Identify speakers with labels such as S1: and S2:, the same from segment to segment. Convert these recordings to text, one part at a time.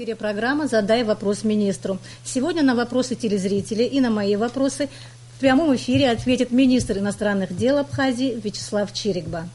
S1: эфире программа «Задай вопрос министру». Сегодня на вопросы телезрителей и на мои вопросы в прямом эфире ответит министр иностранных дел Абхазии Вячеслав Чирикба.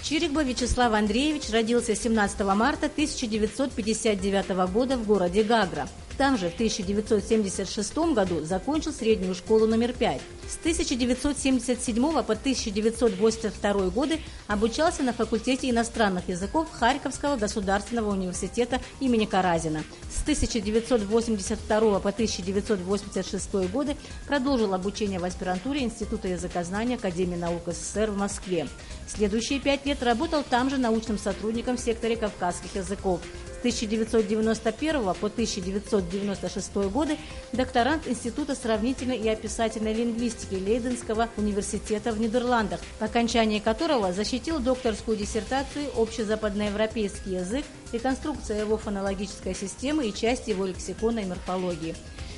S1: Чирикба Вячеслав Андреевич родился 17 марта 1959 года в городе Гагра. Там же в 1976 году закончил среднюю школу номер 5. С 1977 по 1982 годы обучался на факультете иностранных языков Харьковского государственного университета имени Каразина. С 1982 по 1986 годы продолжил обучение в аспирантуре Института языкознания Академии наук СССР в Москве. Следующие 5 лет работал там же научным сотрудником в секторе кавказских языков. С 1991 по 1996 годы докторант Института сравнительной и описательной лингвистики Лейденского университета в Нидерландах, по окончании которого защитил докторскую диссертацию «Общезападноевропейский язык. Реконструкция его фонологической системы и часть его лексикона и морфологии».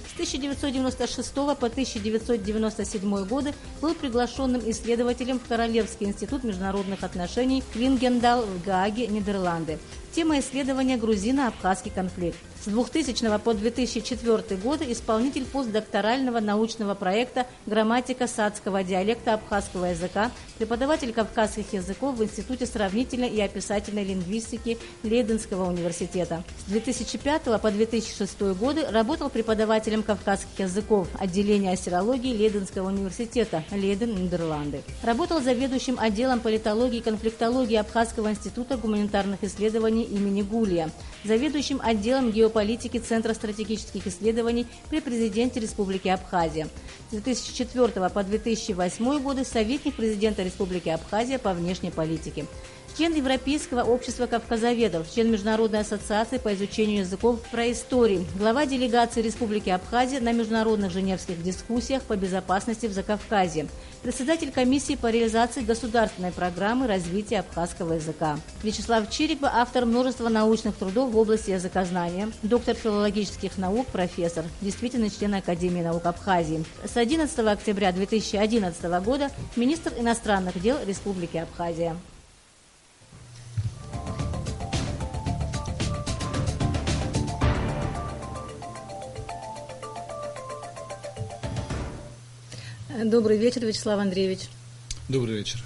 S1: С 1996 по 1997 годы был приглашенным исследователем в Королевский институт международных отношений Квингендал в Гааге, Нидерланды. Тема исследования – грузино-абхазский конфликт. С 2000 по 2004 годы исполнитель постдокторального научного проекта «Грамматика саадского диалекта абхазского языка», преподаватель кавказских языков в Институте сравнительной и описательной лингвистики Лейденского университета. С 2005 по 2006 годы работал преподавателем кавказских языков отделения ассирологии Лейденского университета, Лейден, Нидерланды. Работал заведующим отделом политологии и конфликтологии Абхазского института гуманитарных исследований имени Гулия, заведующим отделом геополитики Центра стратегических исследований при президенте Республики Абхазия. С 2004 по 2008 годы советник президента Республики Абхазия по внешней политике. Член Европейского общества кавказоведов, член Международной ассоциации по изучению языков проистории, глава делегации Республики Абхазия на международных женевских дискуссиях по безопасности в Закавказье, председатель комиссии по реализации государственной программы развития абхазского языка. Вячеслав Чирикба – автор множества научных трудов в области языкознания, доктор филологических наук, профессор, действительный член Академии наук Абхазии. С 11 октября 2011 года министр иностранных дел Республики Абхазия. Добрый вечер, Вячеслав Андреевич. Добрый вечер.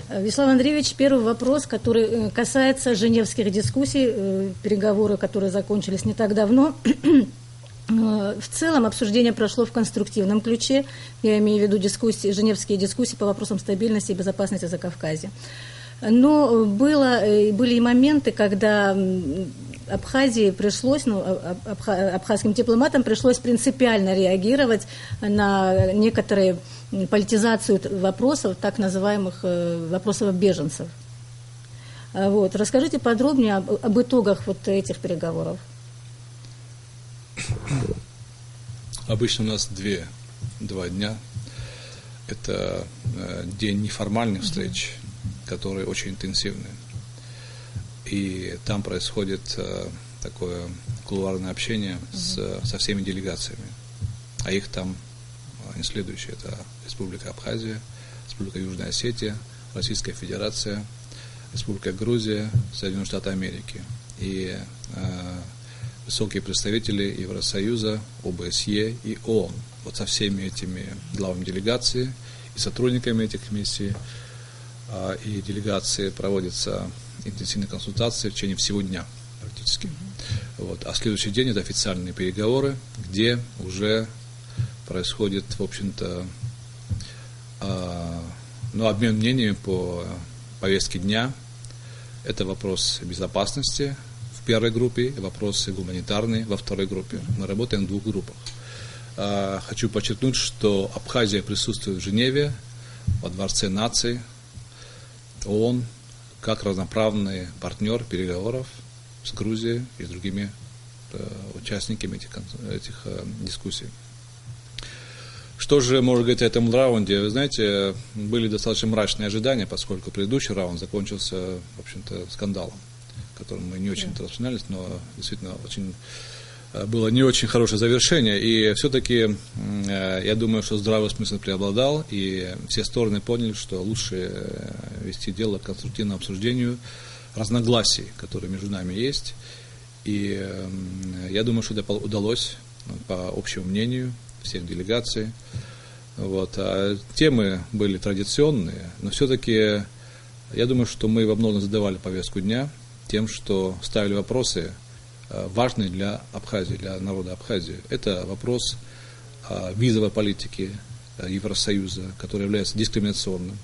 S1: Вячеслав Андреевич, первый вопрос, который касается женевских дискуссий, переговоры, которые закончились не так давно. В целом обсуждение прошло в конструктивном ключе, я имею в виду женевские дискуссии по вопросам стабильности и безопасности Закавказья. Но были и моменты, когда Абхазии пришлось, абхазским дипломатам пришлось принципиально реагировать на некоторые политизацию вопросов, так называемых вопросов беженцев. Вот. Расскажите подробнее об итогах вот этих переговоров.
S2: Обычно у нас два дня. Это день неформальных встреч, которые очень интенсивные. И там происходит такое кулуарное общение со всеми делегациями. А их там не следующие. Это Республика Абхазия, Республика Южная Осетия, Российская Федерация, Республика Грузия, Соединенные Штаты Америки. И высокие представители Евросоюза, ОБСЕ и ООН. Вот со всеми этими главами делегаций и сотрудниками этих миссий и делегации проводятся интенсивные консультации в течение всего дня практически. Вот. А следующий день это официальные переговоры, где уже происходит, в общем-то, обмен мнениями по повестке дня. Это вопрос безопасности в первой группе, и вопросы гуманитарные во второй группе. Мы работаем в двух группах. Хочу подчеркнуть, что Абхазия присутствует в Женеве, во Дворце наций, ООН, как разноправный партнер переговоров с Грузией и с другими участниками этих дискуссий. Что же можно говорить о этом раунде? Вы знаете, были достаточно мрачные ожидания, поскольку предыдущий раунд закончился, в общем-то, скандалом, которым мы не очень распространялись, но действительно очень было не очень хорошее завершение, и все-таки я думаю, что здравый смысл преобладал, и все стороны поняли, что лучше вести дело к конструктивному обсуждению разногласий, которые между нами есть, и я думаю, что это удалось по общему мнению всех делегаций. Вот. А темы были традиционные, но все-таки я думаю, что мы во многом задавали повестку дня тем, что ставили вопросы, важный для Абхазии, для народа Абхазии. Это вопрос визовой политики Евросоюза, который является дискриминационным.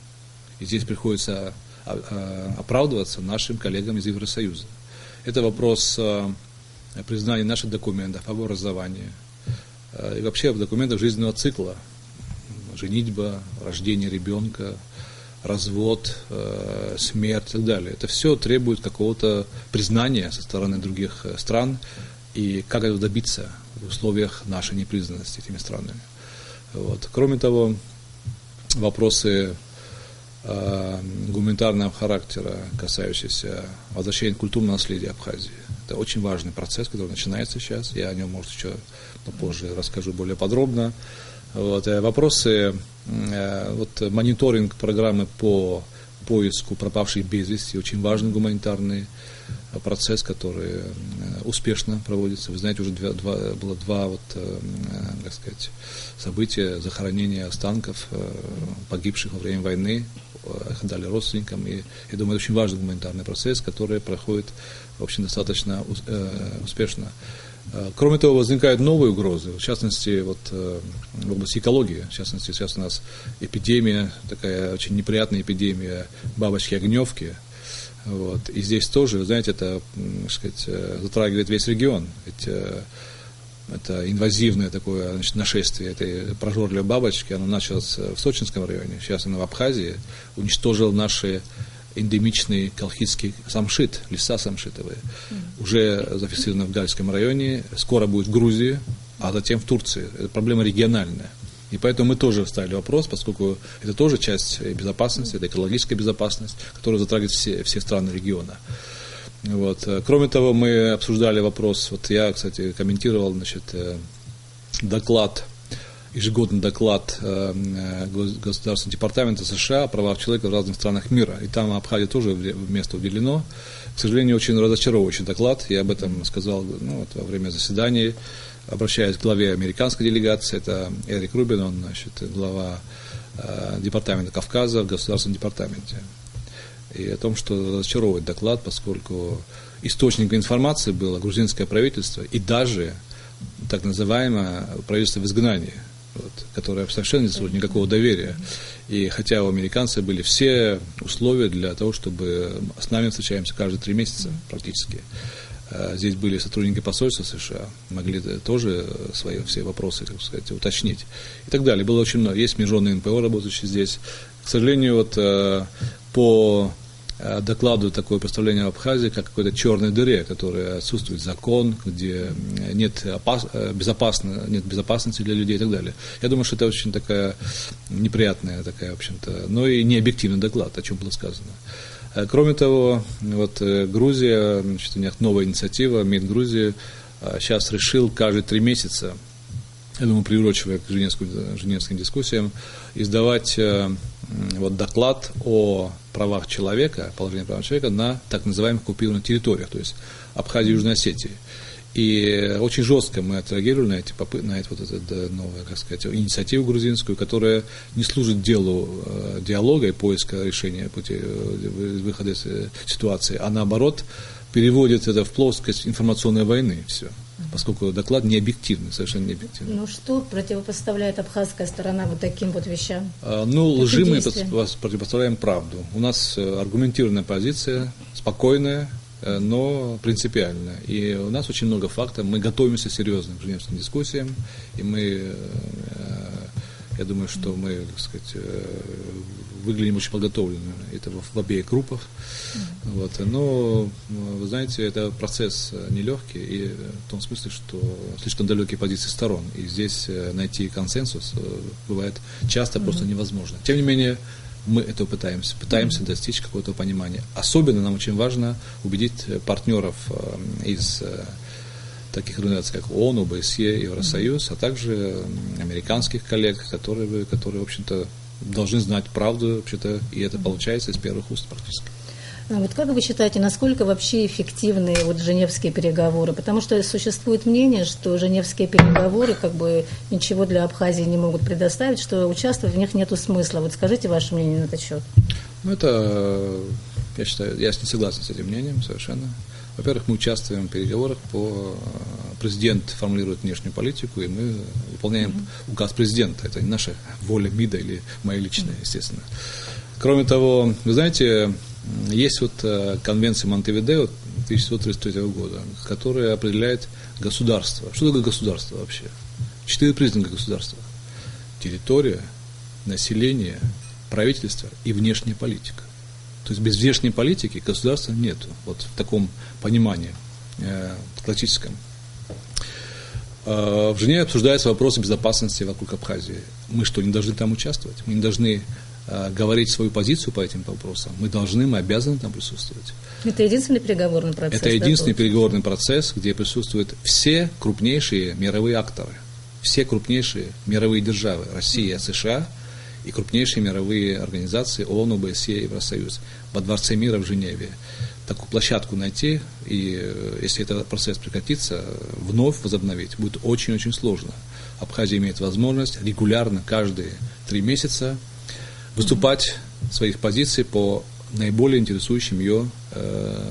S2: И здесь приходится оправдываться нашим коллегам из Евросоюза. Это вопрос признания наших документов об образовании и вообще документов жизненного цикла. Женитьба, рождение ребенка, развод, смерть и так далее. Это все требует какого-то признания со стороны других стран, и как этого добиться в условиях нашей непризнанности этими странами. Вот. Кроме того, вопросы гуманитарного характера, касающиеся возвращения культурного наследия Абхазии. Это очень важный процесс, который начинается сейчас. Я о нем, может, еще позже расскажу более подробно. Вот. Вопросы, мониторинг программы по поиску пропавших без вести, очень важный гуманитарный процесс, который успешно проводится. Вы знаете, уже было два события захоронения останков погибших во время войны, их отдали родственникам, и я думаю, это очень важный гуманитарный процесс, который проходит, в общем, достаточно успешно. Кроме того, возникают новые угрозы, в частности, в области экологии. В частности, сейчас у нас эпидемия, такая очень неприятная эпидемия бабочки-огневки. Вот. И здесь тоже, вы знаете, это, затрагивает весь регион. Ведь это инвазивное такое, нашествие этой прожорливой бабочки. Оно началось в Сочинском районе, сейчас оно в Абхазии. Уничтожило наши эндемичный колхидский самшит, леса самшитовые, уже зафиксировано в Гальском районе, скоро будет в Грузии, а затем в Турции. Это проблема региональная. И поэтому мы тоже ставили вопрос, поскольку это тоже часть безопасности, это экологическая безопасность, которая затрагивает все страны региона. Вот. Кроме того, мы обсуждали вопрос, я, кстати, комментировал, ежегодный доклад Государственного департамента США о правах человека в разных странах мира. И там Абхазии тоже место уделено. К сожалению, очень разочаровывающий доклад. Я об этом сказал во время заседания, обращаясь к главе американской делегации. Это Эрик Рубин, он глава департамента Кавказа в Государственном департаменте. И о том, что разочаровывает доклад, поскольку источником информации было грузинское правительство и даже так называемое правительство в изгнании, которое совершенно не служит никакого доверия. И хотя у американцев были все условия для того, чтобы с нами встречаемся каждые 3 месяца практически. Здесь были сотрудники посольства США, могли тоже свои все вопросы, уточнить и так далее. Было очень много. Есть международные НПО, работающие здесь. К сожалению, по докладу такое представление об Абхазии, как какой-то черной дыре, которая отсутствует закон, где нет безопасности для людей и так далее. Я думаю, что это очень такая неприятная, в общем-то, но и не объективный доклад, о чем было сказано. Кроме того, Грузия, у них новая инициатива, МИД Грузии сейчас решил каждые 3 месяца, я думаю, приурочивая к женевским дискуссиям, издавать доклад о правах человека, положении прав человека на так называемых оккупированных территориях, то есть Абхазии и Южной Осетии. И очень жестко мы отреагировали на эту новую, инициативу грузинскую, которая не служит делу диалога и поиска решения выхода из ситуации, а наоборот переводит это в плоскость информационной войны. Все. Поскольку доклад не объективный, совершенно не объективный.
S1: Ну что противопоставляет абхазская сторона таким вещам?
S2: Лжи мы противопоставляем правду. У нас аргументированная позиция, спокойная, но принципиальная. И у нас очень много фактов. Мы готовимся серьезно к женевским дискуссиям. И я думаю, что мы, выглядим очень подготовленными. Это в обеих группах. Но, вы знаете, это процесс нелегкий, и в том смысле, что слишком далекие позиции сторон. И здесь найти консенсус бывает часто просто невозможно. Тем не менее, мы этого пытаемся достичь какого-то понимания. Особенно нам очень важно убедить партнеров из таких организаций, как ООН, ОБСЕ, Евросоюз, а также американских коллег, которые в общем-то, должны знать правду, вообще-то, и это получается из первых уст практически.
S1: Вот как вы считаете, насколько вообще эффективны вот женевские переговоры? Потому что существует мнение, что женевские переговоры как бы ничего для Абхазии не могут предоставить, что участвовать в них нету смысла. Вот скажите ваше мнение на этот счет.
S2: Ну, это, я считаю, я не согласен с этим мнением совершенно. Во-первых, мы участвуем в переговорах президент формулирует внешнюю политику, и мы выполняем указ президента. Это не наша воля МИДа или моя личная, естественно. Кроме того, вы знаете, есть вот конвенция Монтевидео 1933 года, которая определяет государство. Что такое государство вообще? 4 признака государства. Территория, население, правительство и внешняя политика. То есть без внешней политики государства нету. Вот в таком понимании классическом. В Женеве обсуждаются вопросы безопасности вокруг Абхазии. Мы что, не должны там участвовать? Мы не должны говорить свою позицию по этим вопросам. Мы обязаны там присутствовать.
S1: Это единственный переговорный процесс?
S2: Это единственный переговорный процесс, где присутствуют все крупнейшие мировые акторы, все крупнейшие мировые державы, Россия, США и крупнейшие мировые организации ООН, ОБСЕ, Евросоюз во Дворце мира в Женеве. Такую площадку найти, и если этот процесс прекратится, вновь возобновить будет очень-очень сложно. Абхазия имеет возможность регулярно, каждые 3 месяца, выступать в своих позициях по наиболее интересующим ее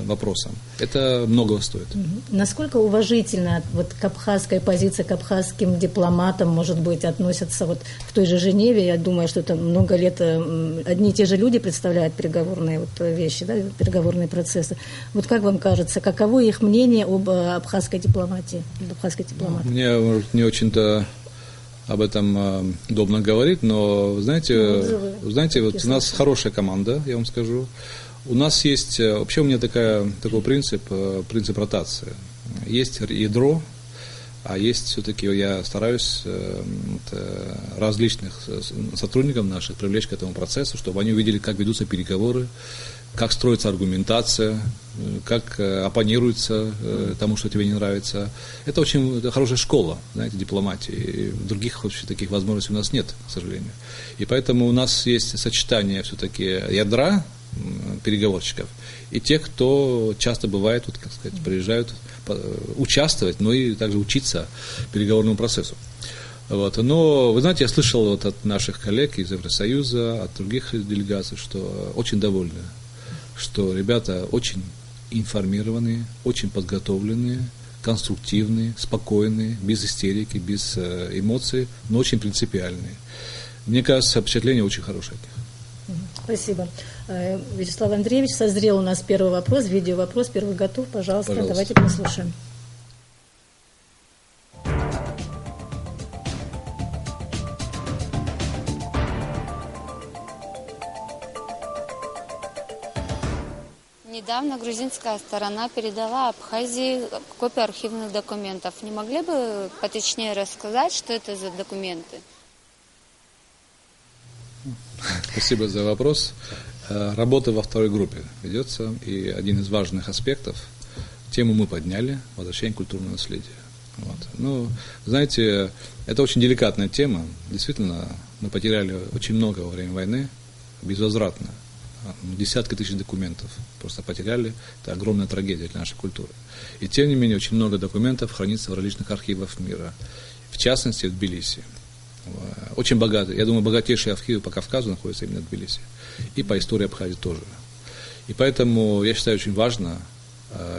S2: вопросам. Это многого стоит.
S1: Насколько уважительно вот к абхазской позиции, к абхазским дипломатам, может быть, относятся вот в той же Женеве? Я думаю, что это много лет одни и те же люди представляют переговорные вот вещи, да, переговорные процессы. Вот как вам кажется, каково их мнение об абхазской дипломатии,
S2: Мне, может, не очень-то об этом удобно говорить, но, знаете, вот у нас хорошая команда, я вам скажу. У нас есть, вообще у меня такой принцип ротации. Есть ядро, а есть все-таки, я стараюсь различных сотрудников наших привлечь к этому процессу, чтобы они увидели, как ведутся переговоры, как строится аргументация, как оппонируется тому, что тебе не нравится. Это очень хорошая школа, знаете, дипломатии. И других вообще таких возможностей у нас нет, к сожалению. И поэтому у нас есть сочетание все-таки ядра переговорщиков и тех, кто часто бывает, вот, как сказать, приезжают участвовать, но и также учиться переговорному процессу. Вот. Но, вы знаете, я слышал вот от наших коллег из Евросоюза, от других делегаций, что очень довольны, что ребята очень информированные, очень подготовленные, конструктивные, спокойные, без истерики, без эмоций, но очень принципиальные. Мне кажется, впечатление очень хорошее от них.
S1: Спасибо. Вячеслав Андреевич, созрел у нас первый вопрос, видеовопрос. Первый готов, пожалуйста. Давайте послушаем.
S3: Недавно грузинская сторона передала Абхазии копию архивных документов. Не могли бы поточнее рассказать, что это за документы?
S2: Спасибо за вопрос. Работа во второй группе ведется, и один из важных аспектов, тему мы подняли, возвращение культурного наследия. Вот. Ну, знаете, это очень деликатная тема. Действительно, мы потеряли очень много во время войны, безвозвратно. Десятки тысяч документов просто потеряли. Это огромная трагедия для нашей культуры. И тем не менее, очень много документов хранится в различных архивах мира. В частности, в Тбилиси. Очень богатые, я думаю, богатейшие архивы по Кавказу находятся именно в Тбилиси. И по истории Абхазии тоже. И поэтому, я считаю, очень важно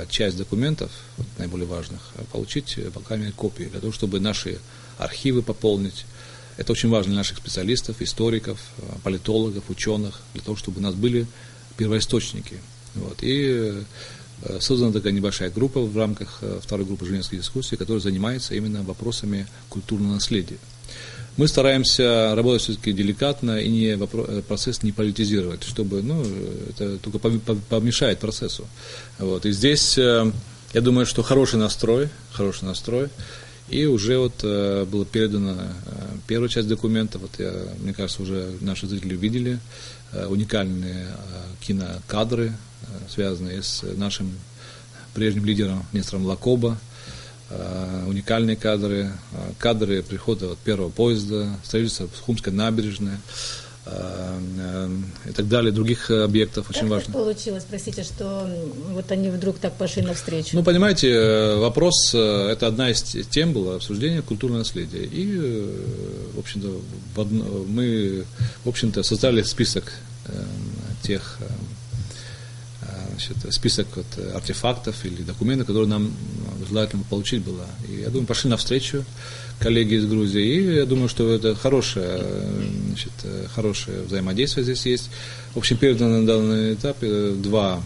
S2: часть документов, наиболее важных, получить, по крайней мере, копии, для того, чтобы наши архивы пополнить. Это очень важно для наших специалистов, историков, политологов, ученых, для того, чтобы у нас были первоисточники. Вот. И создана такая небольшая группа в рамках второй группы женевских дискуссий, которая занимается именно вопросами культурного наследия. Мы стараемся работать все-таки деликатно и процесс не политизировать, чтобы, это только помешает процессу. Вот. И здесь, я думаю, что хороший настрой, и уже вот была передана первая часть документов, мне кажется, уже наши зрители видели уникальные кинокадры, связанные с нашим прежним лидером Нестором Лакоба. уникальные кадры, кадры прихода от первого поезда, строительства Хумской набережной и так далее, других объектов очень важных.
S1: Как получилось, простите, что вот они вдруг так пошли навстречу?
S2: Ну, понимаете, вопрос, это одна из тем была обсуждение культурного наследия. И, в общем-то, мы, в общем-то, создали список тех, список вот артефактов или документов, которые нам желательно получить было. И, я думаю, пошли навстречу коллеги из Грузии, и я думаю, что это хорошее взаимодействие здесь есть. В общем, передано на данном этапе два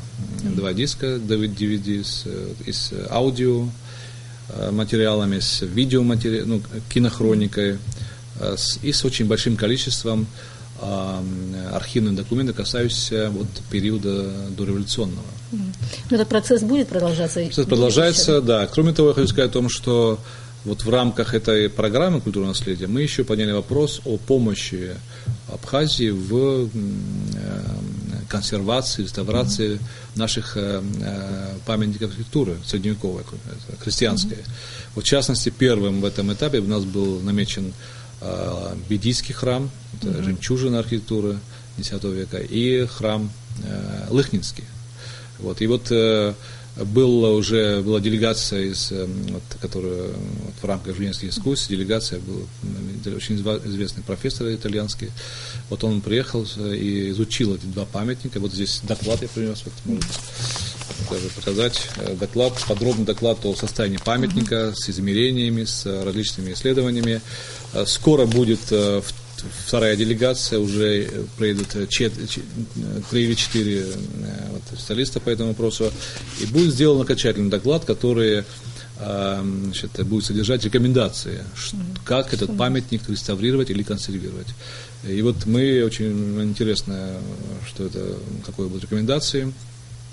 S2: диска, DVD с аудио материалами, с видеоматериалами, кинохроникой, и с очень большим количеством архивных документов, касающихся вот периода дореволюционного.
S1: Но этот процесс будет продолжаться?
S2: Процесс продолжается, да. Кроме того, я хочу сказать о том, что вот в рамках этой программы культурного наследия мы еще подняли вопрос о помощи Абхазии в консервации, реставрации наших памятников архитектуры средневековой, христианской. Вот, в частности, первым в этом этапе у нас был намечен Бедийский храм, это жемчужина архитектуры X века, и храм Лыхнинский. Вот, и вот была делегация, которая в рамках женских искусств, делегация был очень известный профессор итальянский. Вот он приехал и изучил эти два памятника. Вот здесь доклад я принес, вот можете даже показать. Подробный доклад о состоянии памятника с измерениями, с различными исследованиями. Скоро будет вторая делегация, уже приедут 3 или 4 специалиста по этому вопросу, и будет сделан окончательный доклад, который будет содержать рекомендации, как этот памятник реставрировать или консервировать. И вот мы, очень интересно, какие будут рекомендации.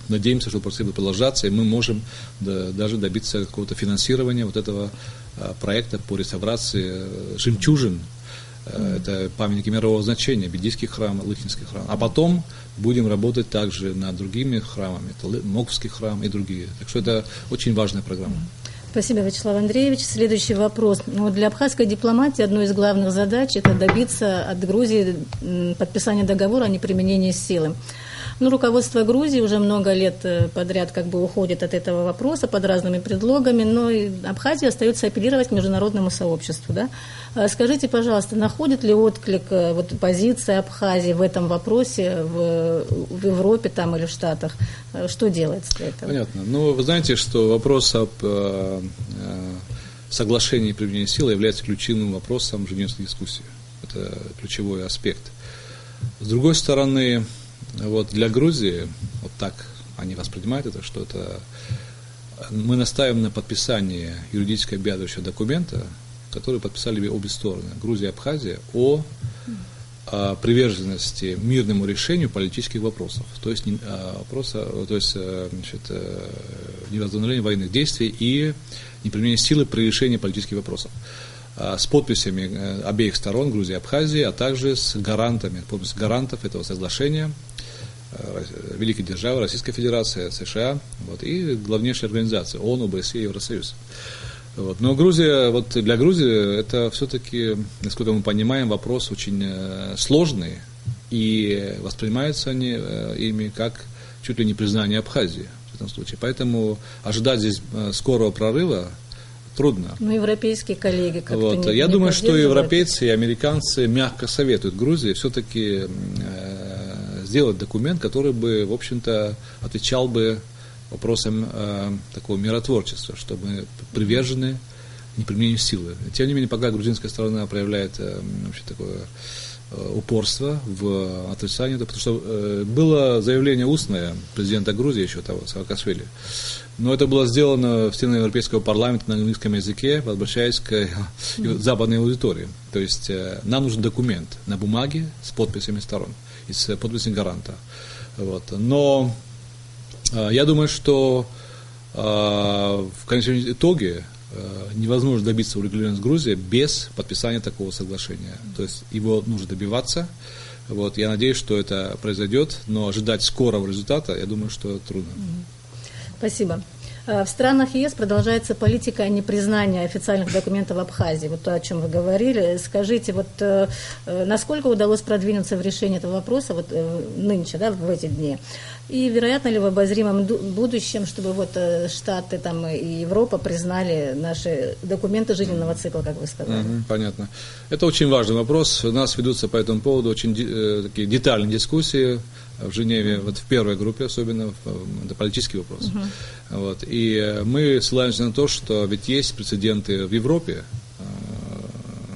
S2: Надеемся, что процесс будет продолжаться, и мы можем даже добиться какого-то финансирования вот этого проекта по реставрации жемчужин. Это памятники мирового значения, Бедийский храм, Лыхнинский храм. А потом будем работать также над другими храмами, это Моковский храм и другие. Так что это очень важная программа.
S1: Спасибо, Вячеслав Андреевич. Следующий вопрос. Для абхазской дипломатии одной из главных задач – это добиться от Грузии подписания договора о неприменении силы. Руководство Грузии уже много лет подряд уходит от этого вопроса под разными предлогами, но и Абхазия остается апеллировать к международному сообществу. Да? Скажите, пожалуйста, находит ли отклик позиция Абхазии в этом вопросе в Европе или в Штатах? Что делается для этого?
S2: Понятно. Вы знаете, что вопрос об соглашении применения силы является ключевым вопросом женевской дискуссии. Это ключевой аспект. С другой стороны, для Грузии, вот так они воспринимают это, что мы настаиваем на подписании юридически обязывающего документа, который подписали обе стороны, Грузия и Абхазия, о приверженности мирному решению политических вопросов, то есть невозобновление военных действий и неприменение силы при решении политических вопросов. С подписями обеих сторон, Грузии и Абхазии, а также с гарантами, подпись гарантов этого соглашения, великой державы, Российской Федерации, США, и главнейшей организации ООН, ОБСЕ, Евросоюз. Но Грузия, для Грузии это все-таки, насколько мы понимаем, вопрос очень сложный, и воспринимаются они ими как чуть ли не признание Абхазии в этом случае. Поэтому ожидать здесь скорого прорыва трудно.
S1: Европейские коллеги как-то
S2: Я думаю, что европейцы и американцы мягко советуют Грузии все-таки сделать документ, который бы, в общем-то, отвечал бы вопросам такого миротворчества, что мы привержены неприменению силы. Тем не менее, пока грузинская сторона проявляет такое упорство в отрицании, потому что было заявление устное президента Грузии, еще того, Саакашвили, но это было сделано в стенах Европейского парламента на английском языке, обращаясь к западной аудитории. То есть нам нужен документ на бумаге с подписями сторон и с подписями гаранта. Но я думаю, что в конечном итоге невозможно добиться урегулирования с Грузией без подписания такого соглашения. То есть его нужно добиваться. Я надеюсь, что это произойдет, но ожидать скорого результата, я думаю, что трудно.
S1: Спасибо. В странах ЕС продолжается политика непризнания официальных документов Абхазии. Вот то, о чем вы говорили. Скажите, вот насколько удалось продвинуться в решении этого вопроса вот нынче, да, в эти дни? И вероятно ли в обозримом будущем, чтобы вот Штаты там, и Европа признали наши документы жизненного цикла, как вы сказали?
S2: Понятно. Это очень важный вопрос. У нас ведутся по этому поводу очень такие детальные дискуссии в Женеве, вот в первой группе особенно, это политический вопрос. Вот. И мы ссылаемся на то, что ведь есть прецеденты в Европе.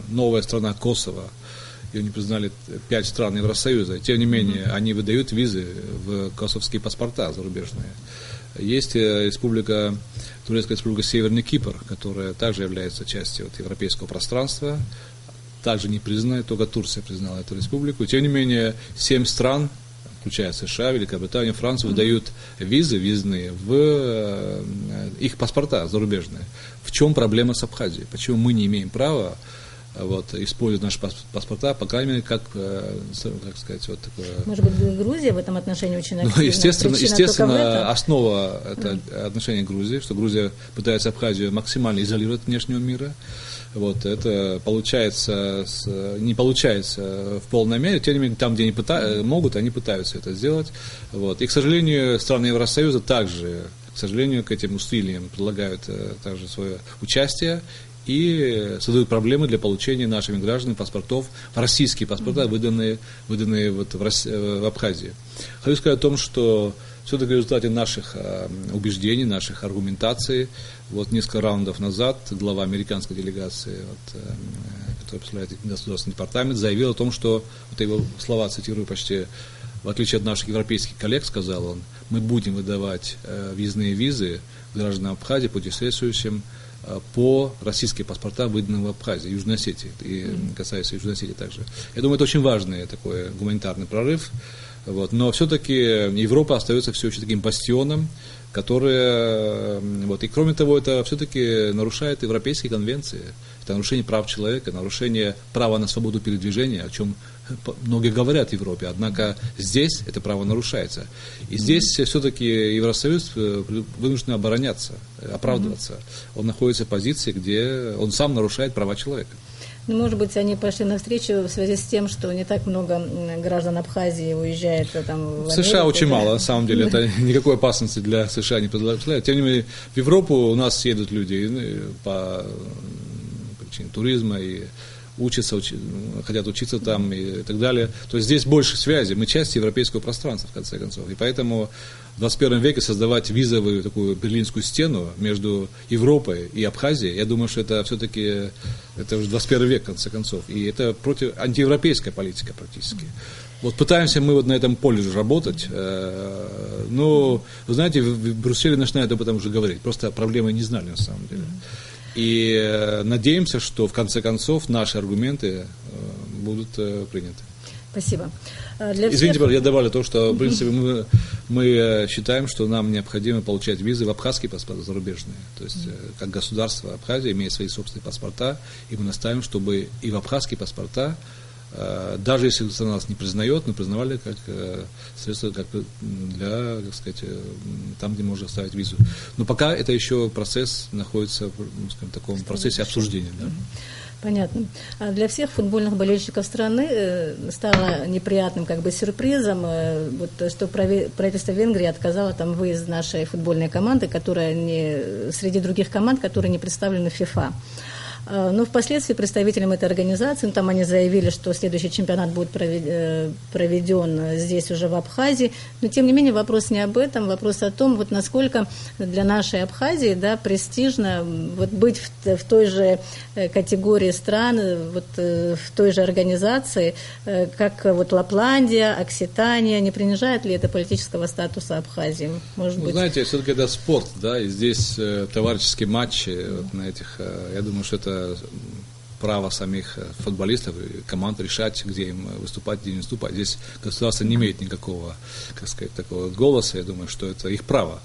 S2: Новая страна Косово, ее не признали 5 стран Евросоюза, тем не менее они выдают визы в косовские паспорта зарубежные. Есть Турецкая республика Северный Кипр, которая также является частью вот европейского пространства, также не признана, только Турция признала эту республику. Тем не менее 7 стран, включая США, Великобританию, Францию, выдают визы визные в их паспорта зарубежные. В чем проблема с Абхазией? Почему мы не имеем права вот, использовать наши паспорта, по крайней мере, как сказать, вот такое...
S1: Может быть, Грузия в этом отношении очень активна?
S2: Ну, естественно, основа это отношение Грузии, что Грузия пытается Абхазию максимально изолировать от внешнего мира. Вот, это получается, не получается в полной мере, тем не менее, там, где они могут, они пытаются это сделать. Вот. И, к сожалению, страны Евросоюза также, к сожалению, к этим усилиям предлагают также свое участие и создают проблемы для получения нашими гражданами паспортов, российские паспорта, выданные вот в Абхазии. Хочу сказать о том, что все-таки в результате наших убеждений, наших аргументаций, вот несколько раундов назад глава американской делегации, вот, которая представляет Государственный департамент, заявил о том, что, вот его слова цитирую почти, в отличие от наших европейских коллег, сказал он, мы будем выдавать въездные визы гражданам Абхазии, путешествующим по российские паспорта, выданные в Абхазии, Южной Осетии, и касается Южной Осетии также. Я думаю, это очень важный такой гуманитарный прорыв. Вот. Но все-таки Европа остается все еще таким бастионом, который, вот, и кроме того, это все-таки нарушает европейские конвенции. Это нарушение прав человека, нарушение права на свободу передвижения, о чем многие говорят в Европе, однако здесь это право нарушается. И здесь все-таки Евросоюз вынужден обороняться, оправдываться. Он находится в позиции, где он сам нарушает права человека.
S1: Ну, может быть, они пошли навстречу в связи с тем, что не так много граждан Абхазии уезжает там в Америку.
S2: США очень мало, на самом деле. Это никакой опасности для США не представляет. Тем не менее, в Европу у нас едут люди по причине туризма и хотят учиться там и так далее. То есть здесь больше связи. Мы часть европейского пространства, в конце концов. И поэтому в 21 веке создавать визовую такую берлинскую стену между Европой и Абхазией, я думаю, что это все-таки это уже 21 век, в конце концов. И это антиевропейская политика практически. Вот пытаемся мы вот на этом поле же работать. Но, вы знаете, в Брюсселе начинают об этом уже говорить. Просто проблемы не знали на самом деле. И надеемся, что в конце концов наши аргументы будут приняты.
S1: Спасибо.
S2: Извините, я добавлю то, что в принципе мы считаем, что нам необходимо получать визы в абхазские паспорта зарубежные. То есть как государство Абхазия имеет свои собственные паспорта, и мы настаиваем, чтобы и в абхазские паспорта, даже если страна нас не признает, мы признавали как средство для, так сказать, там, где можно ставить визу. Но пока это еще процесс находится в таком процессе обсуждения. Да?
S1: Понятно. А для всех футбольных болельщиков страны стало неприятным сюрпризом, вот, что правительство Венгрии отказало там выезд нашей футбольной команды, которая не среди других команд, которые не представлены в ФИФА. Но впоследствии представителям этой организации, там они заявили, что следующий чемпионат будет проведен здесь уже в Абхазии. Но тем не менее вопрос не об этом, вопрос о том, вот насколько для нашей Абхазии, да, престижно вот быть в той же категории стран, вот в той же организации, как вот Лапландия, Окситания. Не принижает ли это политического статуса Абхазии? Может быть?
S2: Знаете, все-таки это спорт, да, и здесь товарищеские матчи вот на этих, я думаю, что это право самих футболистов и команд решать, где им выступать, где не выступать. Здесь государство не имеет никакого, как сказать, такого голоса. Я думаю, что это их право.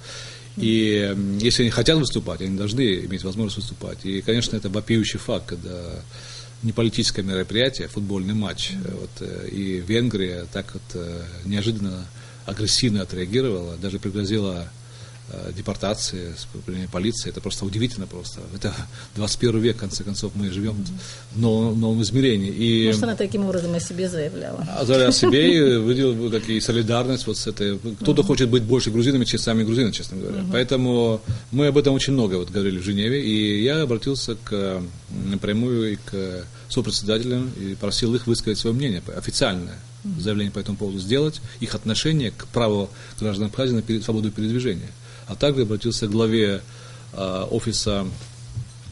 S2: И если они хотят выступать, они должны иметь возможность выступать. И, конечно, это вопиющий факт, когда не политическое мероприятие, футбольный матч. Вот, и Венгрия так вот неожиданно агрессивно отреагировала, даже пригрозила депортации, с применением полиции. Это просто удивительно просто. Это 21 век, в конце концов, мы живем в новом измерении. И
S1: может, она таким образом о себе заявляла.
S2: Заявляла о себе и выделила такие солидарность вот с этой. Кто-то хочет быть больше грузинами, чем сами грузины, честно говоря. Поэтому мы об этом очень много вот говорили в Женеве, и я обратился напрямую и к сопредседателям и просил их высказать свое мнение, официальное заявление по этому поводу сделать, их отношение к праву граждан Абхазии на свободу передвижения. А также обратился к главе офиса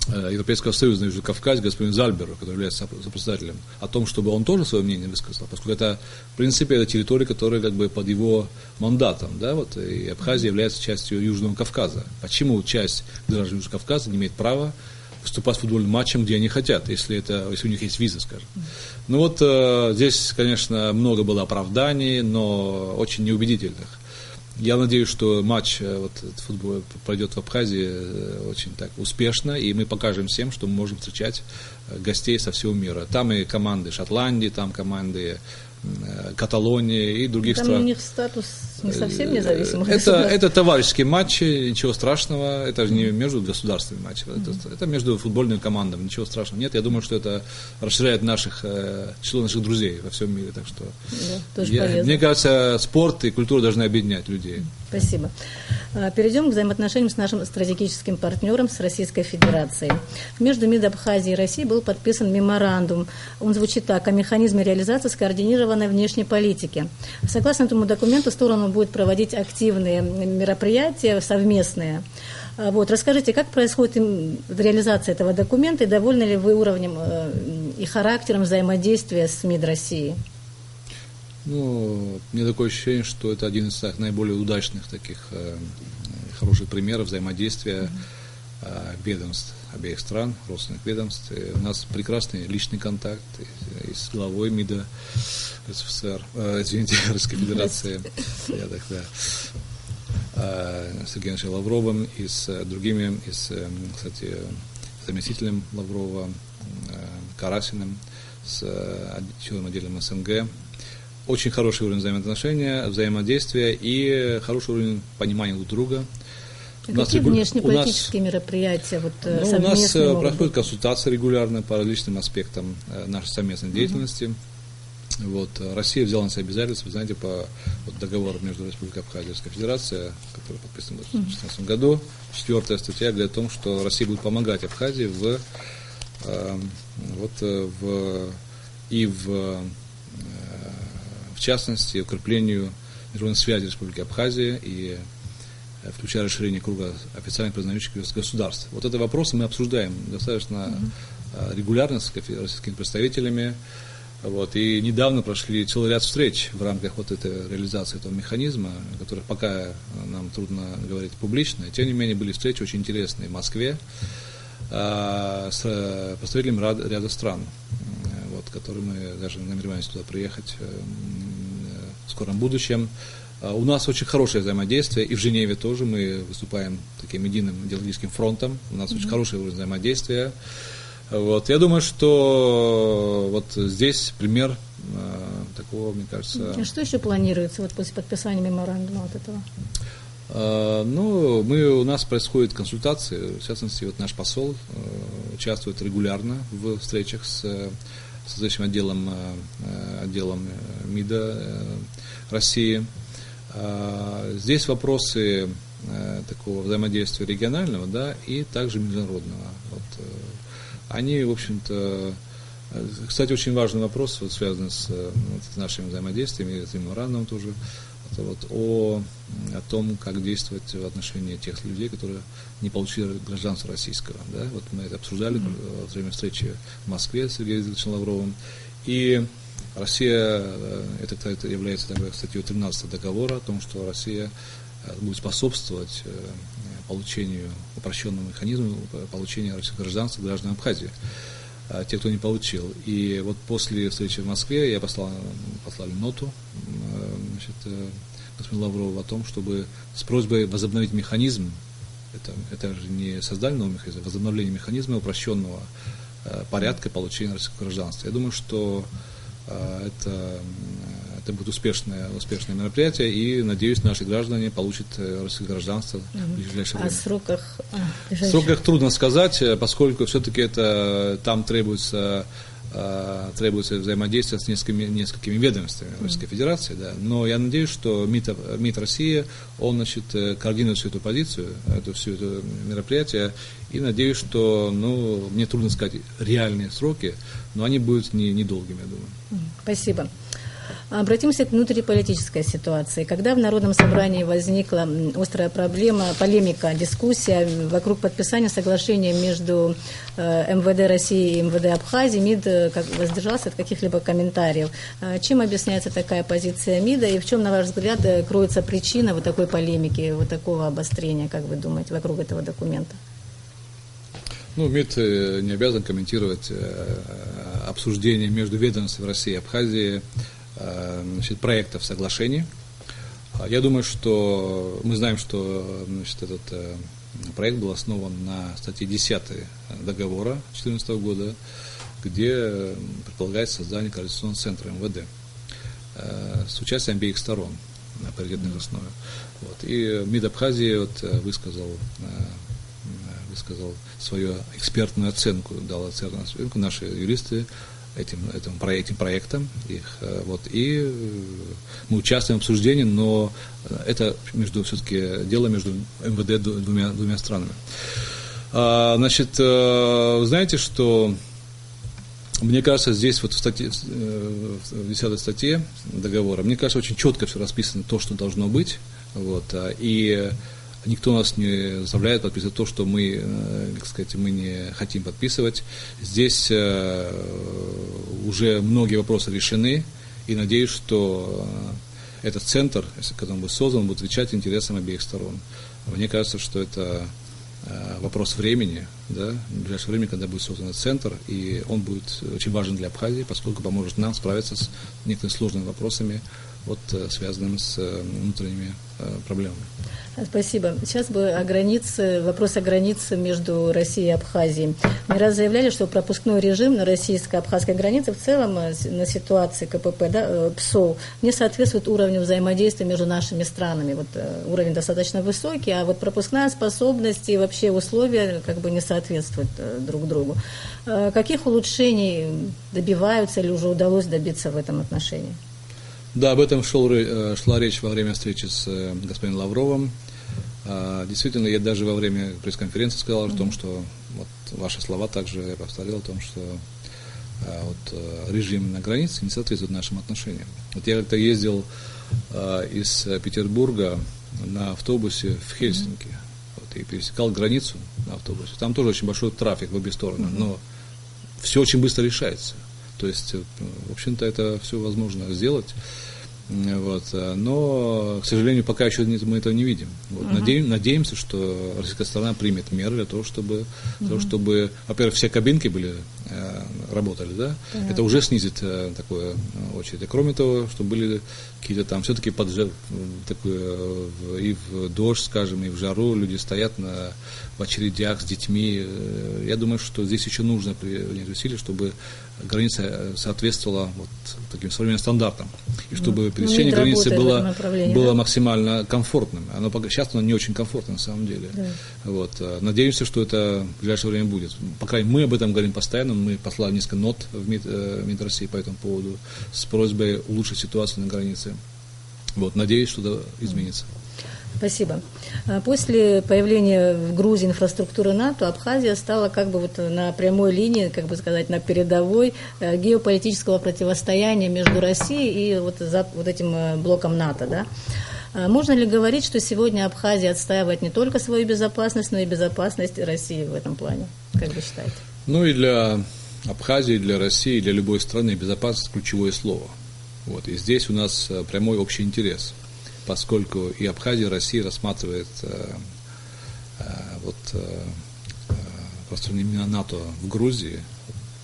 S2: Европейского союза на Южном Кавказе, господину Зальберу, который является сопредседателем, о том, чтобы он тоже свое мнение высказал, поскольку это, в принципе, это территория, которая как бы под его мандатом, да, вот, и Абхазия является частью Южного Кавказа. Почему часть граждан Южного Кавказа не имеет права выступать в футбольным матчем, где они хотят, если у них есть виза, скажем. Ну вот здесь, конечно, много было оправданий, но очень неубедительных. Я надеюсь, что матч футбол пройдет в Абхазии очень так успешно, и мы покажем всем, что мы можем встречать гостей со всего мира. Там и команды Шотландии, там команды Каталонии и других стран.
S1: Там у них статус не совсем независимых государств.
S2: Это товарищеские матчи, ничего страшного. Это же не между государственными матчами, это между футбольными командами, ничего страшного нет. Я думаю, что это расширяет число наших друзей во всем мире. Так что мне кажется, спорт и культура должны объединять людей.
S1: Спасибо. Перейдем к взаимоотношениям с нашим стратегическим партнером, с Российской Федерацией. Между МИД Абхазии и России был подписан меморандум. Он звучит так: о механизме реализации скоординированной внешней политики. Согласно этому документу, стороны будут проводить активные мероприятия совместные. Вот. Расскажите, как происходит реализация этого документа и довольны ли вы уровнем и характером взаимодействия с МИД России?
S2: Ну, мне такое ощущение, что это один из наиболее удачных таких хороших примеров взаимодействия ведомств обеих стран, родственных ведомств. И у нас прекрасный личный контакт и с главой МИДа СССР, Российской Федерации, Сергеем Лавровым, и с другими, кстати, заместителем Лаврова Карасиным, с членом отделом СНГ. Очень хороший уровень взаимоотношения, взаимодействия и хороший уровень понимания друг друга.
S1: Какие внешнеполитические мероприятия совместные?
S2: У нас проходят консультации регулярно по различным аспектам нашей совместной деятельности. Вот. Россия взяла на себя обязательства, вы знаете, по договору между Республикой Абхазия и Российской Федерацией, который подписан в 2016 году. 4-я статья говорит о том, что Россия будет помогать Абхазии в частности, укреплению международной связи Республики Абхазия и включая расширение круга официально признающих государств. Вот этот вопрос мы обсуждаем достаточно регулярно с российскими представителями. Вот. И недавно прошли целый ряд встреч в рамках этой реализации этого механизма, о которых пока нам трудно говорить публично. Тем не менее, были встречи очень интересные в Москве с представителями ряда стран, которые мы даже намереваемся туда приехать в скором будущем. У нас очень хорошее взаимодействие, и в Женеве тоже мы выступаем таким единым идеологическим фронтом. У нас очень хорошее взаимодействие. Вот. Я думаю, что здесь пример такого, мне кажется...
S1: А что еще планируется после подписания меморандума этого?
S2: У нас происходят консультации, в частности, наш посол участвует регулярно в встречах с соответствующим отделом МИДа России. Здесь вопросы такого взаимодействия регионального, и также международного. Они, в общем-то, кстати, очень важный вопрос, связанный с нашим взаимодействием и с меморандумом тоже, о том, как действовать в отношении тех людей, которые не получили гражданство российского. Да? Мы это обсуждали во время встречи в Москве с Сергеем Ильичем Лавровым. И Россия, это является статьей 13 договора о том, что Россия будет способствовать получению упрощенного механизма получения российского гражданства граждан Абхазии, те, кто не получил. И после встречи в Москве я послали ноту господину Лаврову о том, чтобы с просьбой возобновить механизм, это же не создание нового механизма, а возобновление механизма упрощенного порядка получения российского гражданства. Я думаю, что это это будет успешное мероприятие, и, надеюсь, наши граждане получат российское гражданство в ближайшее время.
S1: О сроках?
S2: В сроках трудно сказать, поскольку все-таки там требуется взаимодействие с несколькими ведомствами Российской Федерации, да. Но я надеюсь, что МИД России, он, координирует всю эту позицию, все это мероприятие, и надеюсь, что, мне трудно сказать реальные сроки, но они будут недолгими, я думаю.
S1: Спасибо. Обратимся к внутриполитической ситуации. Когда в Народном собрании возникла острая проблема, полемика, дискуссия вокруг подписания соглашения между МВД России и МВД Абхазии, МИД воздержался от каких-либо комментариев. Чем объясняется такая позиция МИДа и в чем, на ваш взгляд, кроется причина вот такой полемики, вот такого обострения, как вы думаете, вокруг этого документа?
S2: МИД не обязан комментировать обсуждение между ведомствами России и Абхазии проектов соглашений. Я думаю, что мы знаем, что этот проект был основан на статье 10 договора 2014 года, где предполагается создание координационного центра МВД с участием обеих сторон на паритетной основе. И МИД Абхазии высказал свою экспертную оценку, дал экспертную оценку, наши юристы этим проектом. И мы участвуем в обсуждении, но это все-таки дело между МВД двумя странами. Знаете, что мне кажется, здесь в 10 статье договора, мне кажется, очень четко все расписано то, что должно быть. И никто нас не заставляет подписывать то, что мы не хотим подписывать. Здесь уже многие вопросы решены, и надеюсь, что этот центр, когда он будет создан, будет отвечать интересам обеих сторон. Мне кажется, что это вопрос времени, да, в ближайшее время, когда будет создан этот центр, и он будет очень важен для Абхазии, поскольку поможет нам справиться с некоторыми сложными вопросами, связанными с внутренними проблемами.
S1: Спасибо. Сейчас вопрос о границе между Россией и Абхазией. Не раз заявляли, что пропускной режим на российско-абхазской границе в целом на ситуации КПП, ПСО, не соответствует уровню взаимодействия между нашими странами. Уровень достаточно высокий, а пропускная способность и вообще условия не соответствуют друг другу. Каких улучшений добиваются или уже удалось добиться в этом отношении?
S2: Да, об этом шла речь во время встречи с господином Лавровым. Действительно, я даже во время пресс-конференции сказал о том, что ваши слова также я повторил о том, что режим на границе не соответствует нашим отношениям. Я как-то ездил из Петербурга на автобусе в Хельсинки и пересекал границу на автобусе. Там тоже очень большой трафик в обе стороны, но все очень быстро решается. То есть, в общем-то, это все возможно сделать. Но, к сожалению, пока еще мы этого не видим. Надеемся, что российская сторона примет меры для того, чтобы, во-первых, все кабинки работали, да? Это уже снизит такую очередь. А кроме того, что были какие-то там все-таки и в дождь, скажем, и в жару люди стоят в очередях с детьми. Я думаю, что здесь еще нужно принять усилия, чтобы граница соответствовала таким современным стандартам. И чтобы пересечение границы было максимально комфортным. Сейчас оно не очень комфортно на самом деле. Да. Надеемся, что это в ближайшее время будет. По крайней мере, мы об этом говорим постоянно. Мы послали несколько нот в МИД России по этому поводу с просьбой улучшить ситуацию на границе. Надеюсь, что это изменится.
S1: Спасибо. После появления в Грузии инфраструктуры НАТО Абхазия стала на прямой линии, на передовой геополитического противостояния между Россией и этим блоком НАТО. Да? Можно ли говорить, что сегодня Абхазия отстаивает не только свою безопасность, но и безопасность России в этом плане? Как вы считаете?
S2: И для Абхазии, для России, для любой страны безопасность – ключевое слово. И здесь у нас прямой общий интерес, поскольку и Абхазия, и Россия рассматривает распространение НАТО в Грузии,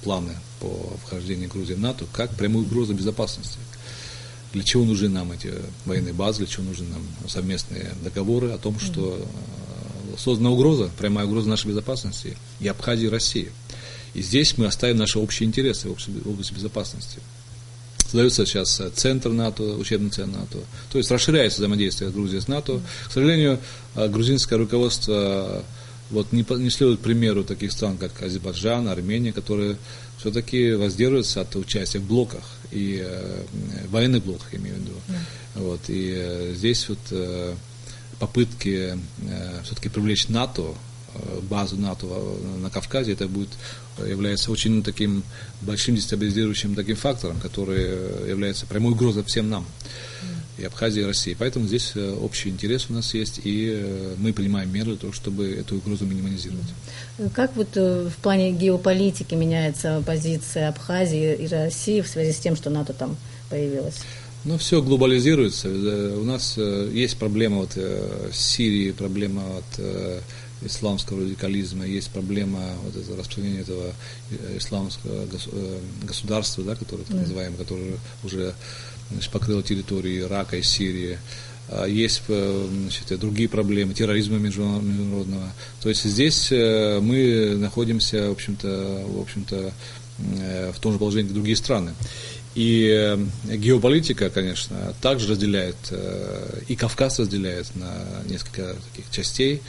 S2: планы по вхождению Грузии в НАТО, как прямую угрозу безопасности. Для чего нужны нам эти военные базы, для чего нужны нам совместные договоры о том, что создана угроза, прямая угроза нашей безопасности и Абхазии, и России. И здесь мы оставим наши общие интересы в области безопасности. создается сейчас центр НАТО, учебный центр НАТО. То есть расширяется взаимодействие Грузии с НАТО. К сожалению, грузинское руководство не следует примеру таких стран, как Азербайджан, Армения, которые все-таки воздерживаются от участия в блоках, и военных блоках, имею в виду. И здесь попытки все-таки привлечь НАТО, базу НАТО на Кавказе, это является очень таким большим дестабилизирующим таким фактором, который является прямой угрозой всем нам, и Абхазии, и России. Поэтому здесь общий интерес у нас есть, и мы принимаем меры для того, чтобы эту угрозу минимизировать.
S1: Как в плане геополитики меняется позиция Абхазии и России в связи с тем, что НАТО там появилось?
S2: Все глобализируется. У нас есть проблема с Сирией, проблема исламского радикализма, есть проблема распространения этого исламского государства, да, которое так называемое, которое уже покрыло территорию Ирака и Сирии. Есть другие проблемы, терроризма международного. То есть здесь мы находимся, в общем-то, в том же положении, как другие страны. И геополитика, конечно, также разделяет, и Кавказ разделяет на несколько таких частей.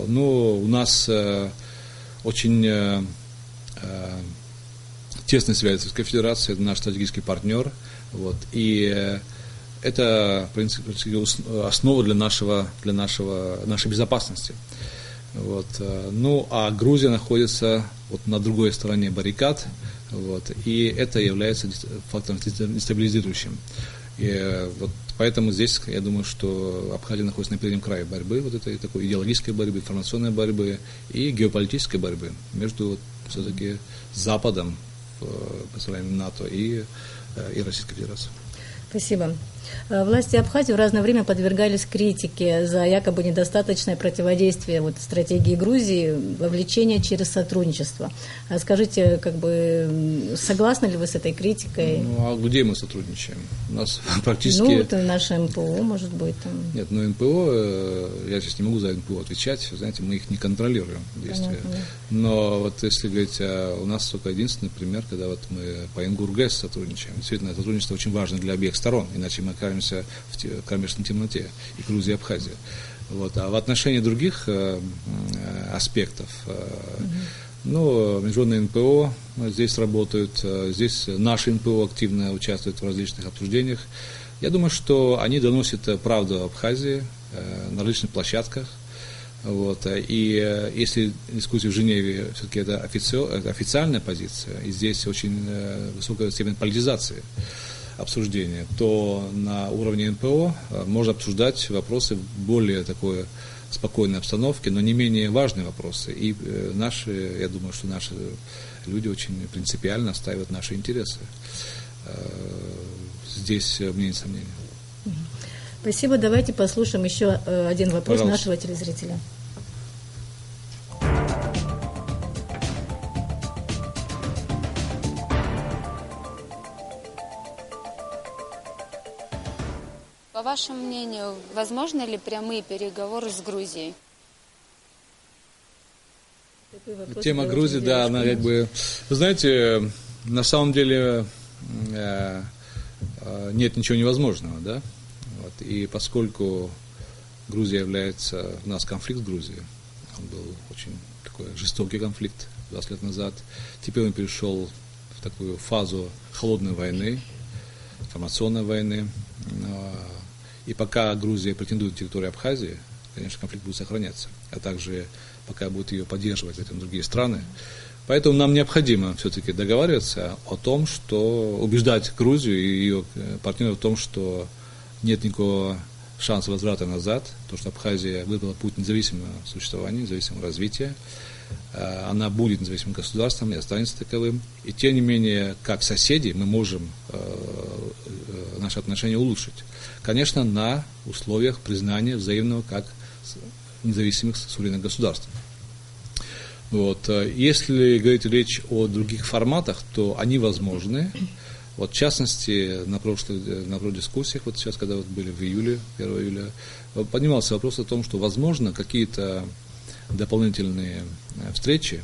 S2: Но у нас очень тесная связь с Российской Федерацией, это наш стратегический партнер. И это, в принципе, основа для нашей безопасности. А Грузия находится на другой стороне баррикад, и это является фактором дестабилизирующим. И поэтому здесь, я думаю, что Абхазия находится на переднем крае борьбы, этой такой идеологической борьбы, информационной борьбы и геополитической борьбы между все-таки Западом, представляем НАТО, и Российской Федерацией.
S1: Спасибо. Власти Абхазии в разное время подвергались критике за якобы недостаточное противодействие стратегии Грузии, вовлечение через сотрудничество. Скажите, согласны ли вы с этой критикой?
S2: А где мы сотрудничаем? У нас практически...
S1: наше МПО, может быть.
S2: Нет, НПО, я сейчас не могу за НПО отвечать, знаете, мы их не контролируем, действия. Но если говорить, у нас только единственный пример, когда мы по НГУРГЭС сотрудничаем. Действительно, сотрудничество очень важно для обеих сторон, иначе мы окажемся в кромешной темноте, и Грузия, и Абхазия. А в отношении других аспектов, международные НПО здесь работают, здесь наши НПО активно участвуют в различных обсуждениях. Я думаю, что они доносят правду об Абхазии на различных площадках. И если дискуссия в Женеве все-таки это официальная позиция, и здесь очень высокая степень политизации обсуждения, то на уровне НПО можно обсуждать вопросы в более такой спокойной обстановке, но не менее важные вопросы. И я думаю, что наши люди очень принципиально отстаивают наши интересы. Здесь мне нет сомнений.
S1: Спасибо. Давайте послушаем еще один вопрос. Пожалуйста. Нашего телезрителя.
S3: По вашему мнению, возможны ли прямые переговоры с Грузией?
S2: Тема Грузии, да, она вы знаете, на самом деле нет ничего невозможного, да? И поскольку Грузия является, у нас конфликт с Грузией, он был очень такой жестокий конфликт 20 лет назад, теперь он перешел в такую фазу холодной войны, информационной войны. И пока Грузия претендует на территорию Абхазии, конечно, конфликт будет сохраняться, а также пока будут ее поддерживать эти другие страны. Поэтому нам необходимо все-таки договариваться о том, что убеждать Грузию и ее партнеров в том, что нет никакого шанса возврата назад, то, что Абхазия выбрала путь независимого существования, независимого развития. Она будет независимым государством и останется таковым. И тем не менее, как соседи, мы можем наши отношения улучшить. Конечно, на условиях признания взаимного как независимых суверенных государств. Если говорить речь о других форматах, то они возможны. В частности, на прошлых дискуссиях, сейчас, когда были в июле, 1 июля, поднимался вопрос о том, что возможно какие-то дополнительные встречи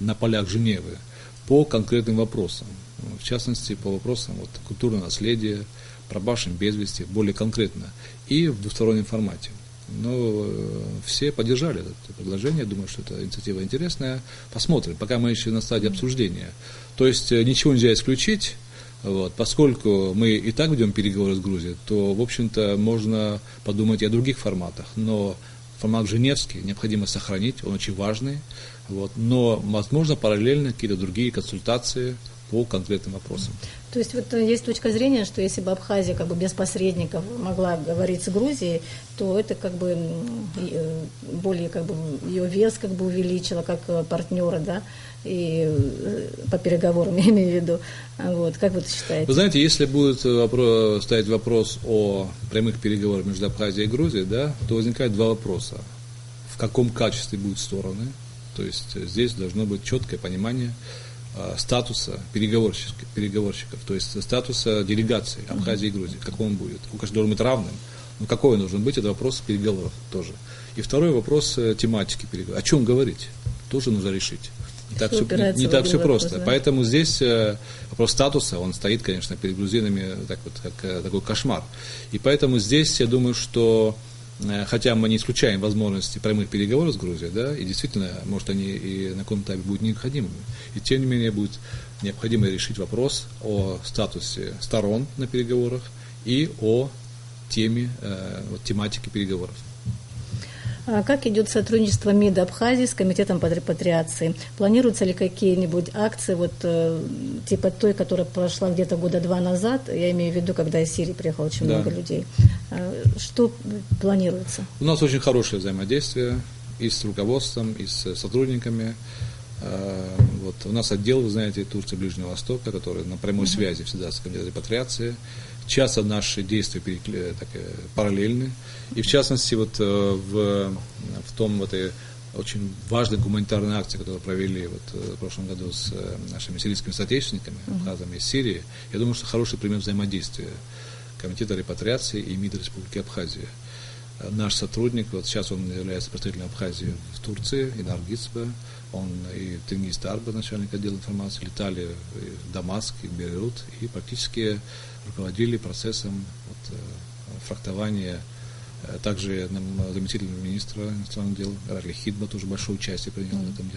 S2: на полях Женевы по конкретным вопросам. в частности, по вопросам культурного наследия, пропавшим без вести, более конкретно, и в двустороннем формате. Но все поддержали это предложение, думаю, что эта инициатива интересная. Посмотрим, пока мы еще на стадии обсуждения. То есть ничего нельзя исключить, поскольку мы и так ведем переговоры с Грузией, то, в общем-то, можно подумать и о других форматах. Но формат женевский необходимо сохранить, он очень важный, но, возможно, параллельно какие-то другие консультации по конкретным вопросам.
S1: То есть есть точка зрения, что если бы Абхазия без посредников могла говорить с Грузией, то это более ее вес увеличило как партнера, да, и по переговорам я имею в виду. Как вы это считаете?
S2: Вы знаете, если будет стоять вопрос о прямых переговорах между Абхазией и Грузией, да, то возникает два вопроса. В каком качестве будут стороны? То есть здесь должно быть четкое понимание статуса переговорщиков, то есть статуса делегации Абхазии и Грузии, какой он будет. Он, конечно, должен быть равным, но какой он должен быть, это вопрос переговоров тоже. И второй вопрос тематики переговоров. О чем говорить? Тоже нужно решить. Не так все просто. Да? Поэтому здесь вопрос статуса, он стоит, конечно, перед грузинами как такой кошмар. И поэтому здесь, я думаю, что хотя мы не исключаем возможности прямых переговоров с Грузией, да, и действительно, может, они и на каком-то этапе будут необходимыми, и тем не менее будет необходимо решить вопрос о статусе сторон на переговорах и о тематике переговоров.
S1: А как идет сотрудничество МИД Абхазии с Комитетом по репатриации? Планируются ли какие-нибудь акции, типа той, которая прошла где-то года 2 назад, я имею в виду, когда из Сирии приехало очень много людей? Что планируется? У нас очень хорошее взаимодействие и с руководством, и с сотрудниками. У нас отдел, вы знаете, Турции Ближнего Востока, который на прямой связи всегда с Комитетом репатриации. Часто наши действия параллельны. И в частности, в этой очень важной гуманитарной акции, которую провели в прошлом году с нашими сирийскими соотечественниками, абхазами из Сирии, я думаю, что хороший пример взаимодействия Комитета репатриации и МИДа Республики Абхазия. Наш сотрудник, сейчас он является представителем Абхазии в Турции, и Наргизбе, он и Тенгиз Дарба, начальник отдела информации, летали в Дамаск, и в Бейрут, и практически руководили процессом фрахтования. Также заместитель министра иностранных дел Рали Хидба тоже большое участие принял в этом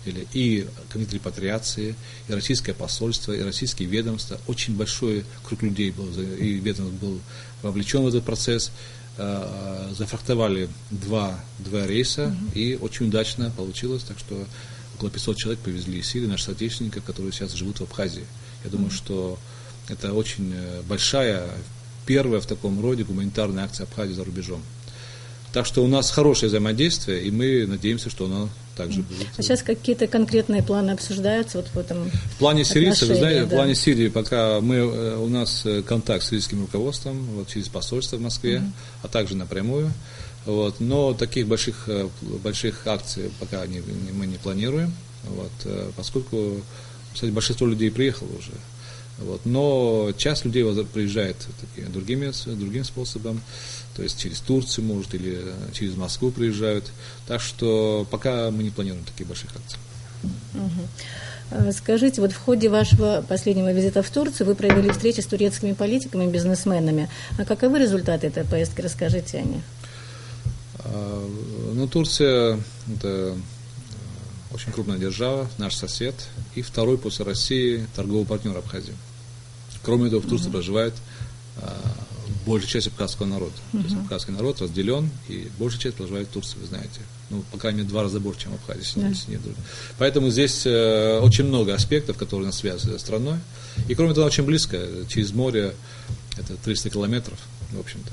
S1: деле. И Комитет репатриации, и российское посольство, и российские ведомства. Очень большой круг людей был, и ведомств был вовлечен в этот процесс. Зафрахтовали два рейса, и очень удачно получилось, так что около 500 человек повезли из Сирии, наших соотечественников, которые сейчас живут в Абхазии. Я думаю, что это очень большая, первая в таком роде гуманитарная акция Абхазии за рубежом. Так что у нас хорошее взаимодействие, и мы надеемся, что оно также будет. А сейчас какие-то конкретные планы обсуждаются в этом?
S2: В плане сирийцев, вы знаете, в плане Сирии пока у нас контакт с сирийским руководством через посольство в Москве, а также напрямую. Но таких больших акций пока мы не планируем, поскольку, кстати, большинство людей приехало уже. Но часть людей приезжает другим способом, то есть через Турцию, может, или через Москву приезжают. Так что пока мы не планируем таких больших акций.
S1: Скажите, в ходе вашего последнего визита в Турцию вы провели встречи с турецкими политиками и бизнесменами. А каковы результаты этой поездки? Расскажите о них.
S2: Турция – это очень крупная держава, наш сосед, и второй после России торговый партнер Абхазии. Кроме этого, в Турции проживает большая часть абхазского народа. То есть абхазский народ разделен, и большая часть проживает в Турции, вы знаете. По крайней мере, 2 раза больше, чем в Абхазии, если нет. Поэтому здесь очень много аспектов, которые нас связывают с этой страной. И кроме того, очень близко, через море, это 300 километров, в общем-то.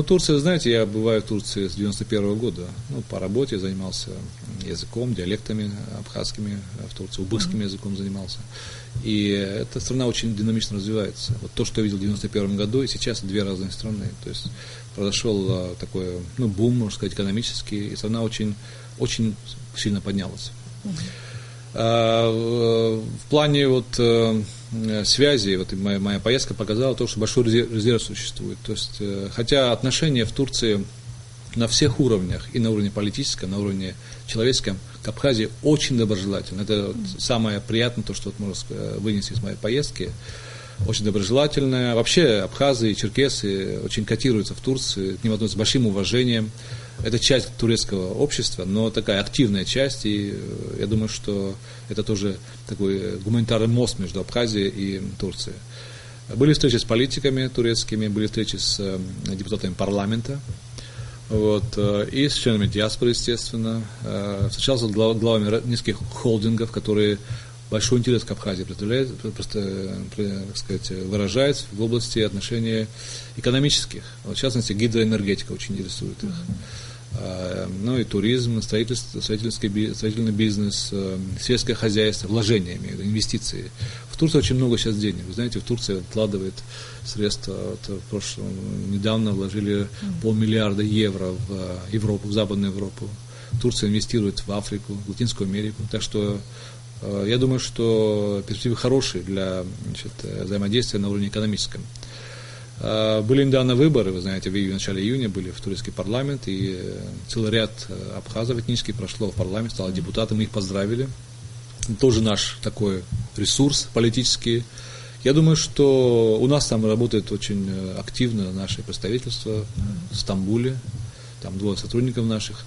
S2: Турция, знаете, я бываю в Турции с 91 года. По работе занимался языком, диалектами абхазскими в Турции, узбекским языком занимался. И эта страна очень динамично развивается. То, что я видел в 91 году, и сейчас 2 разные страны. То есть произошел такой бум, можно сказать, экономический, и страна очень, очень сильно поднялась. В плане связи, моя поездка показала то, что большой резерв существует. То есть, хотя отношения в Турции на всех уровнях, и на уровне политическом, на уровне человеческом, к Абхазии очень доброжелательно. Это вот самое приятное, то, что вот можно вынести из моей поездки. Очень доброжелательная. Вообще абхазы и черкесы очень котируются в Турции, к ним относятся с большим уважением. Это часть турецкого общества, но такая активная часть, и я думаю, что это тоже такой гуманитарный мост между Абхазией и Турцией. Были встречи с политиками турецкими, были встречи с депутатами парламента, вот, и с членами диаспоры, естественно. Встречался с главами нескольких холдингов, которые большой интерес к Абхазии представляют, просто, так сказать, выражают в области отношений экономических. Вот, в частности, гидроэнергетика очень интересует их. Ну и туризм, строительный бизнес, сельское хозяйство, вложения, инвестиции. В Турции очень много сейчас денег. Вы знаете, в Турции откладывает средства. Вот недавно вложили 500 миллиарда евро в Европу, в Западную Европу. Турция инвестирует в Африку, в Латинскую Америку. Так что я думаю, что перспективы хорошие для, значит, взаимодействия на уровне экономическом. Были недавно выборы, вы знаете, в начале июня были в турецкий парламент, и целый ряд абхазов этнических прошло в парламент, стало депутатом, мы их поздравили. Тоже наш такой ресурс политический. Я думаю, что у нас там работает очень активно наше представительство в Стамбуле, там 2 сотрудников наших.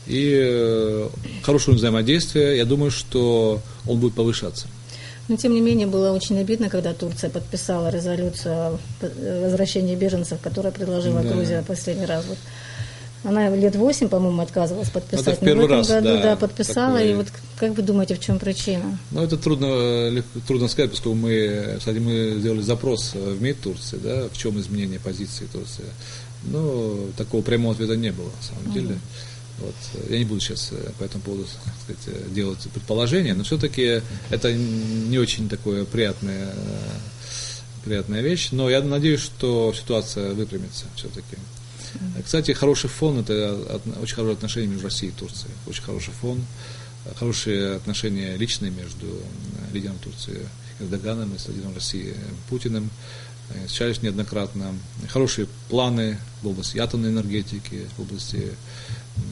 S2: И хорошее взаимодействие, я думаю, что он будет повышаться.
S1: Но, тем не менее, было очень обидно, когда Турция подписала резолюцию о возвращении беженцев, которую предложила Грузия последний раз. Вот. Она лет 8, по-моему, отказывалась подписать.
S2: Это в первый раз,
S1: году, подписала.
S2: такой...
S1: И вот как вы думаете, в чем причина?
S2: Ну, это трудно сказать, поскольку мы сделали запрос в МИД Турции, да, в чем изменение позиции Турции. Но такого прямого ответа не было, на самом деле. Вот. Я не буду сейчас по этому поводу, так сказать, делать предположения, но все-таки это не очень такая приятная вещь. Но я надеюсь, что ситуация выпрямится все-таки. Кстати, хороший фон – это очень хорошие отношения между Россией и Турцией. Очень хороший фон, хорошие отношения личные между лидером Турции Эрдоганом и с лидером России Путиным. Встречались неоднократно. Хорошие планы в области атомной энергетики, в области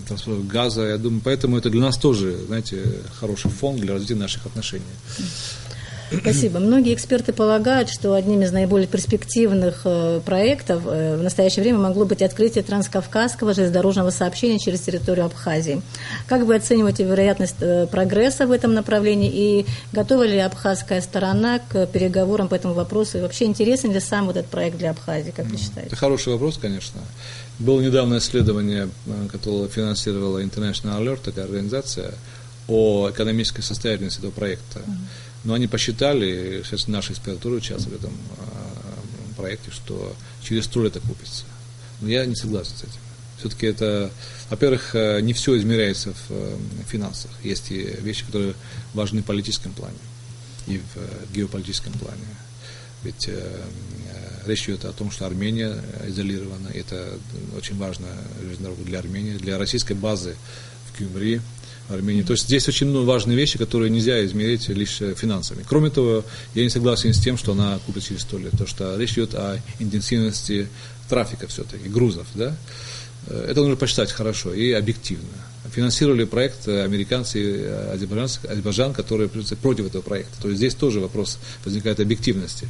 S2: транспорта газа. Я думаю, поэтому это для нас тоже, знаете, хороший фон для развития наших отношений.
S1: Спасибо. Многие эксперты полагают, что одним из наиболее перспективных проектов в настоящее время могло быть открытие транскавказского железнодорожного сообщения через территорию Абхазии. Как вы оцениваете вероятность прогресса в этом направлении и готова ли абхазская сторона к переговорам по этому вопросу? И вообще интересен ли сам вот этот проект для Абхазии, как вы считаете?
S2: Это хороший вопрос, конечно. Было недавно исследование, которое финансировала International Alert, такая организация, о экономической состоятельности этого проекта. Но они посчитали, сейчас наши эксперты участвуют в этом проекте, что через 100 лет окупится. Но я не согласен с этим. Все-таки это, во-первых, не все измеряется в финансах. Есть и вещи, которые важны в политическом плане и в геополитическом плане. Ведь речь идет о том, что Армения изолирована. Это очень важно для Армении, для российской базы в Гюмри, Армении. То есть здесь очень важные вещи, которые нельзя измерить лишь финансами. Кроме того, я не согласен с тем, что она купит через 100 лет, потому что речь идет о интенсивности трафика все-таки, грузов. Да? Это нужно посчитать хорошо и объективно. Финансировали проект американцы и Азербайджан, которые против этого проекта. То есть здесь тоже вопрос возникает объективности.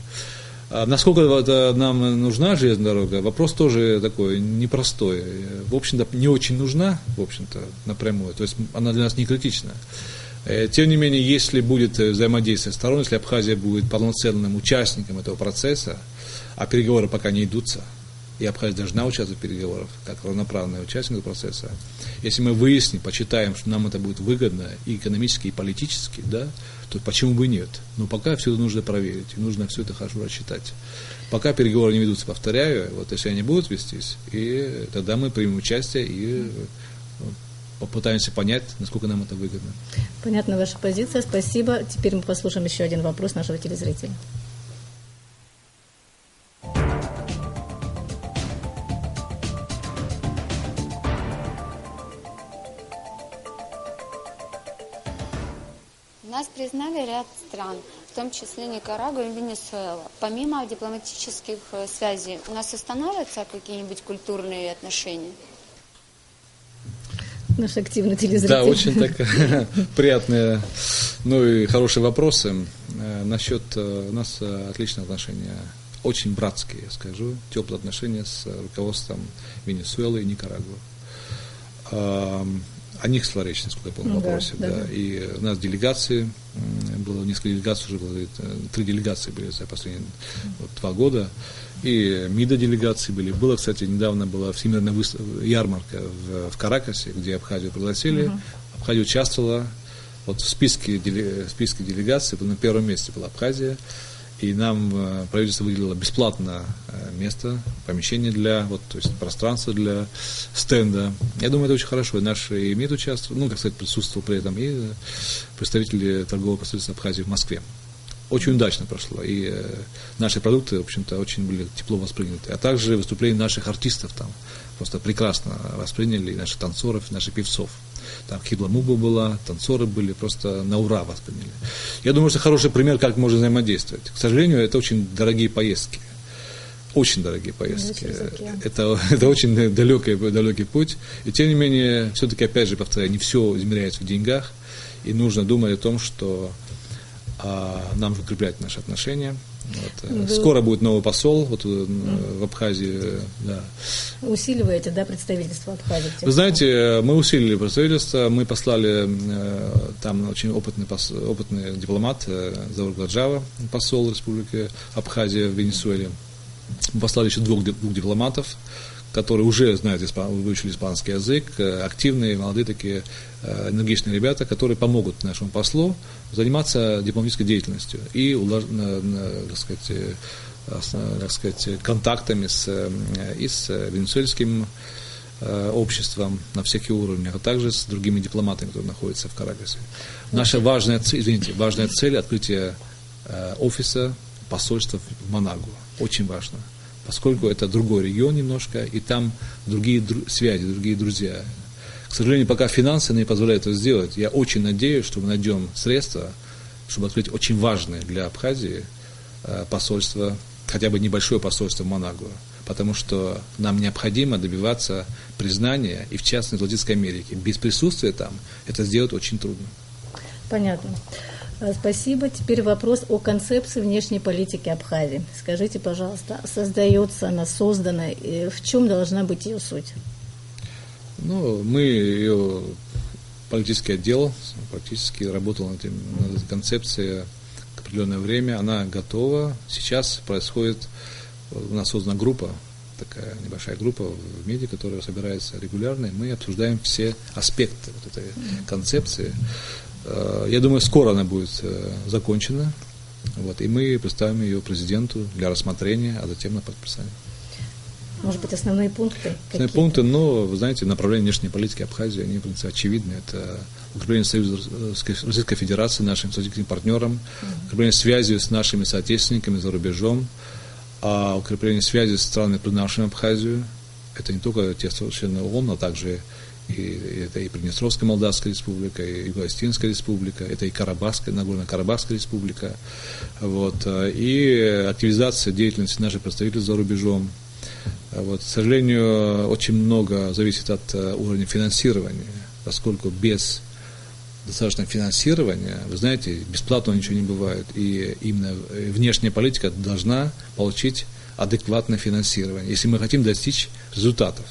S2: Насколько нам нужна железная дорога, вопрос тоже такой непростой. В общем-то, не очень нужна, в общем-то, напрямую, то есть она для нас не критична. Тем не менее, если будет взаимодействие сторон, если Абхазия будет полноценным участником этого процесса, а переговоры пока не идутся, и Абхазия должна участвовать в переговорах, как равноправный участник этого процесса, если мы выясним, почитаем, что нам это будет выгодно и экономически, и политически, да, то почему бы и нет? Но пока все это нужно проверить, и нужно все это хорошо рассчитать. Пока переговоры не ведутся, повторяю, вот если они будут вестись, и тогда мы примем участие и попытаемся понять, насколько нам это выгодно.
S1: Понятна ваша позиция, спасибо. Теперь мы послушаем еще один вопрос нашего телезрителя.
S3: Нас признали ряд стран, в том числе Никарагуа и Венесуэла. Помимо дипломатических связей, у нас устанавливаются какие-нибудь культурные отношения?
S1: Наш активный телезритель.
S2: Да, очень так приятные, ну и хорошие вопросы. Насчет у нас отличные отношения, очень братские, я скажу, теплые отношения с руководством Венесуэлы и Никарагуа. О них шла речь, насколько я помню, в вопросе. Да. И у нас делегации, было несколько делегаций, уже было 3 делегации были за последние 2 года. И МИДа делегации были. Было, кстати, недавно была всемирная ярмарка в Каракасе, где Абхазию пригласили. Абхазия участвовала. Вот в списке делегаций на первом месте была Абхазия. И нам правительство выделило бесплатно место, помещение то есть пространство для стенда. Я думаю, это очень хорошо. И наш МИД участвовал, как сказать, присутствовал при этом, и представители торгового представительства Абхазии в Москве. Очень удачно прошло, и наши продукты, в общем-то, очень были тепло восприняты. А также выступления наших артистов там просто прекрасно восприняли, и наших танцоров, и наших певцов. Там Хибла Муба была, танцоры были, просто на ура восприняли. Я думаю, что хороший пример, как можно взаимодействовать. К сожалению, это очень дорогие поездки. Очень дорогие поездки. Это очень далекий путь. И тем не менее, все-таки, опять же, повторяю, не все измеряется в деньгах. И нужно думать о том, что нам же укреплять наши отношения. Скоро будет новый посол в Абхазии. Да.
S1: Усиливаете, представительство Абхазии?
S2: Вы знаете, мы усилили представительство, мы послали, там очень опытный дипломат Заур Гладжава, посол Республики Абхазия в Венесуэле. Мы послали еще 2 дипломатов, которые уже знают, выучили испанский язык, активные, молодые такие, энергичные ребята, которые помогут нашему послу заниматься дипломатической деятельностью и, так сказать, контактами с венесуэльским обществом на всех уровнях, а также с другими дипломатами, которые находятся в Каракасе. Наша важная цель – открытие офиса посольства в Манагуа. Очень важно, поскольку это другой регион немножко, и там другие связи, другие друзья. К сожалению, пока финансы не позволяют это сделать, я очень надеюсь, что мы найдем средства, чтобы открыть очень важное для Абхазии посольство, хотя бы небольшое посольство в Манагуа, потому что нам необходимо добиваться признания, и в частности в Латинской Америке. Без присутствия там это сделать очень трудно.
S1: Понятно. Спасибо. Теперь вопрос о концепции внешней политики Абхазии. Скажите, пожалуйста, создается она, создана, и в чем должна быть ее суть?
S2: Мы ее политический отдел практически работал над этой концепцией определенное время. Она готова. Сейчас происходит, у нас создана группа, такая небольшая группа в МИДе, которая собирается регулярно, и мы обсуждаем все аспекты этой концепции. Я думаю, скоро она будет закончена, и мы представим ее президенту для рассмотрения, а затем на подписание.
S1: Может быть, основные пункты?
S2: Основные пункты, вы знаете, направление внешней политики Абхазии, они, в принципе, очевидны. Это укрепление союза Российской Федерации, нашим стратегическим партнером, укрепление связи с нашими соотечественниками за рубежом, а укрепление связи с странами, признавшими Абхазию. Это не только те члены ООН, а также это и Приднестровская Молдавская республика, и Юго-Осетинская республика, это и Нагорно-Карабахская республика, и активизация деятельности наших представителей за рубежом. К сожалению, очень много зависит от уровня финансирования, поскольку без достаточного финансирования, вы знаете, бесплатно ничего не бывает, и именно внешняя политика должна получить адекватное финансирование, если мы хотим достичь результатов.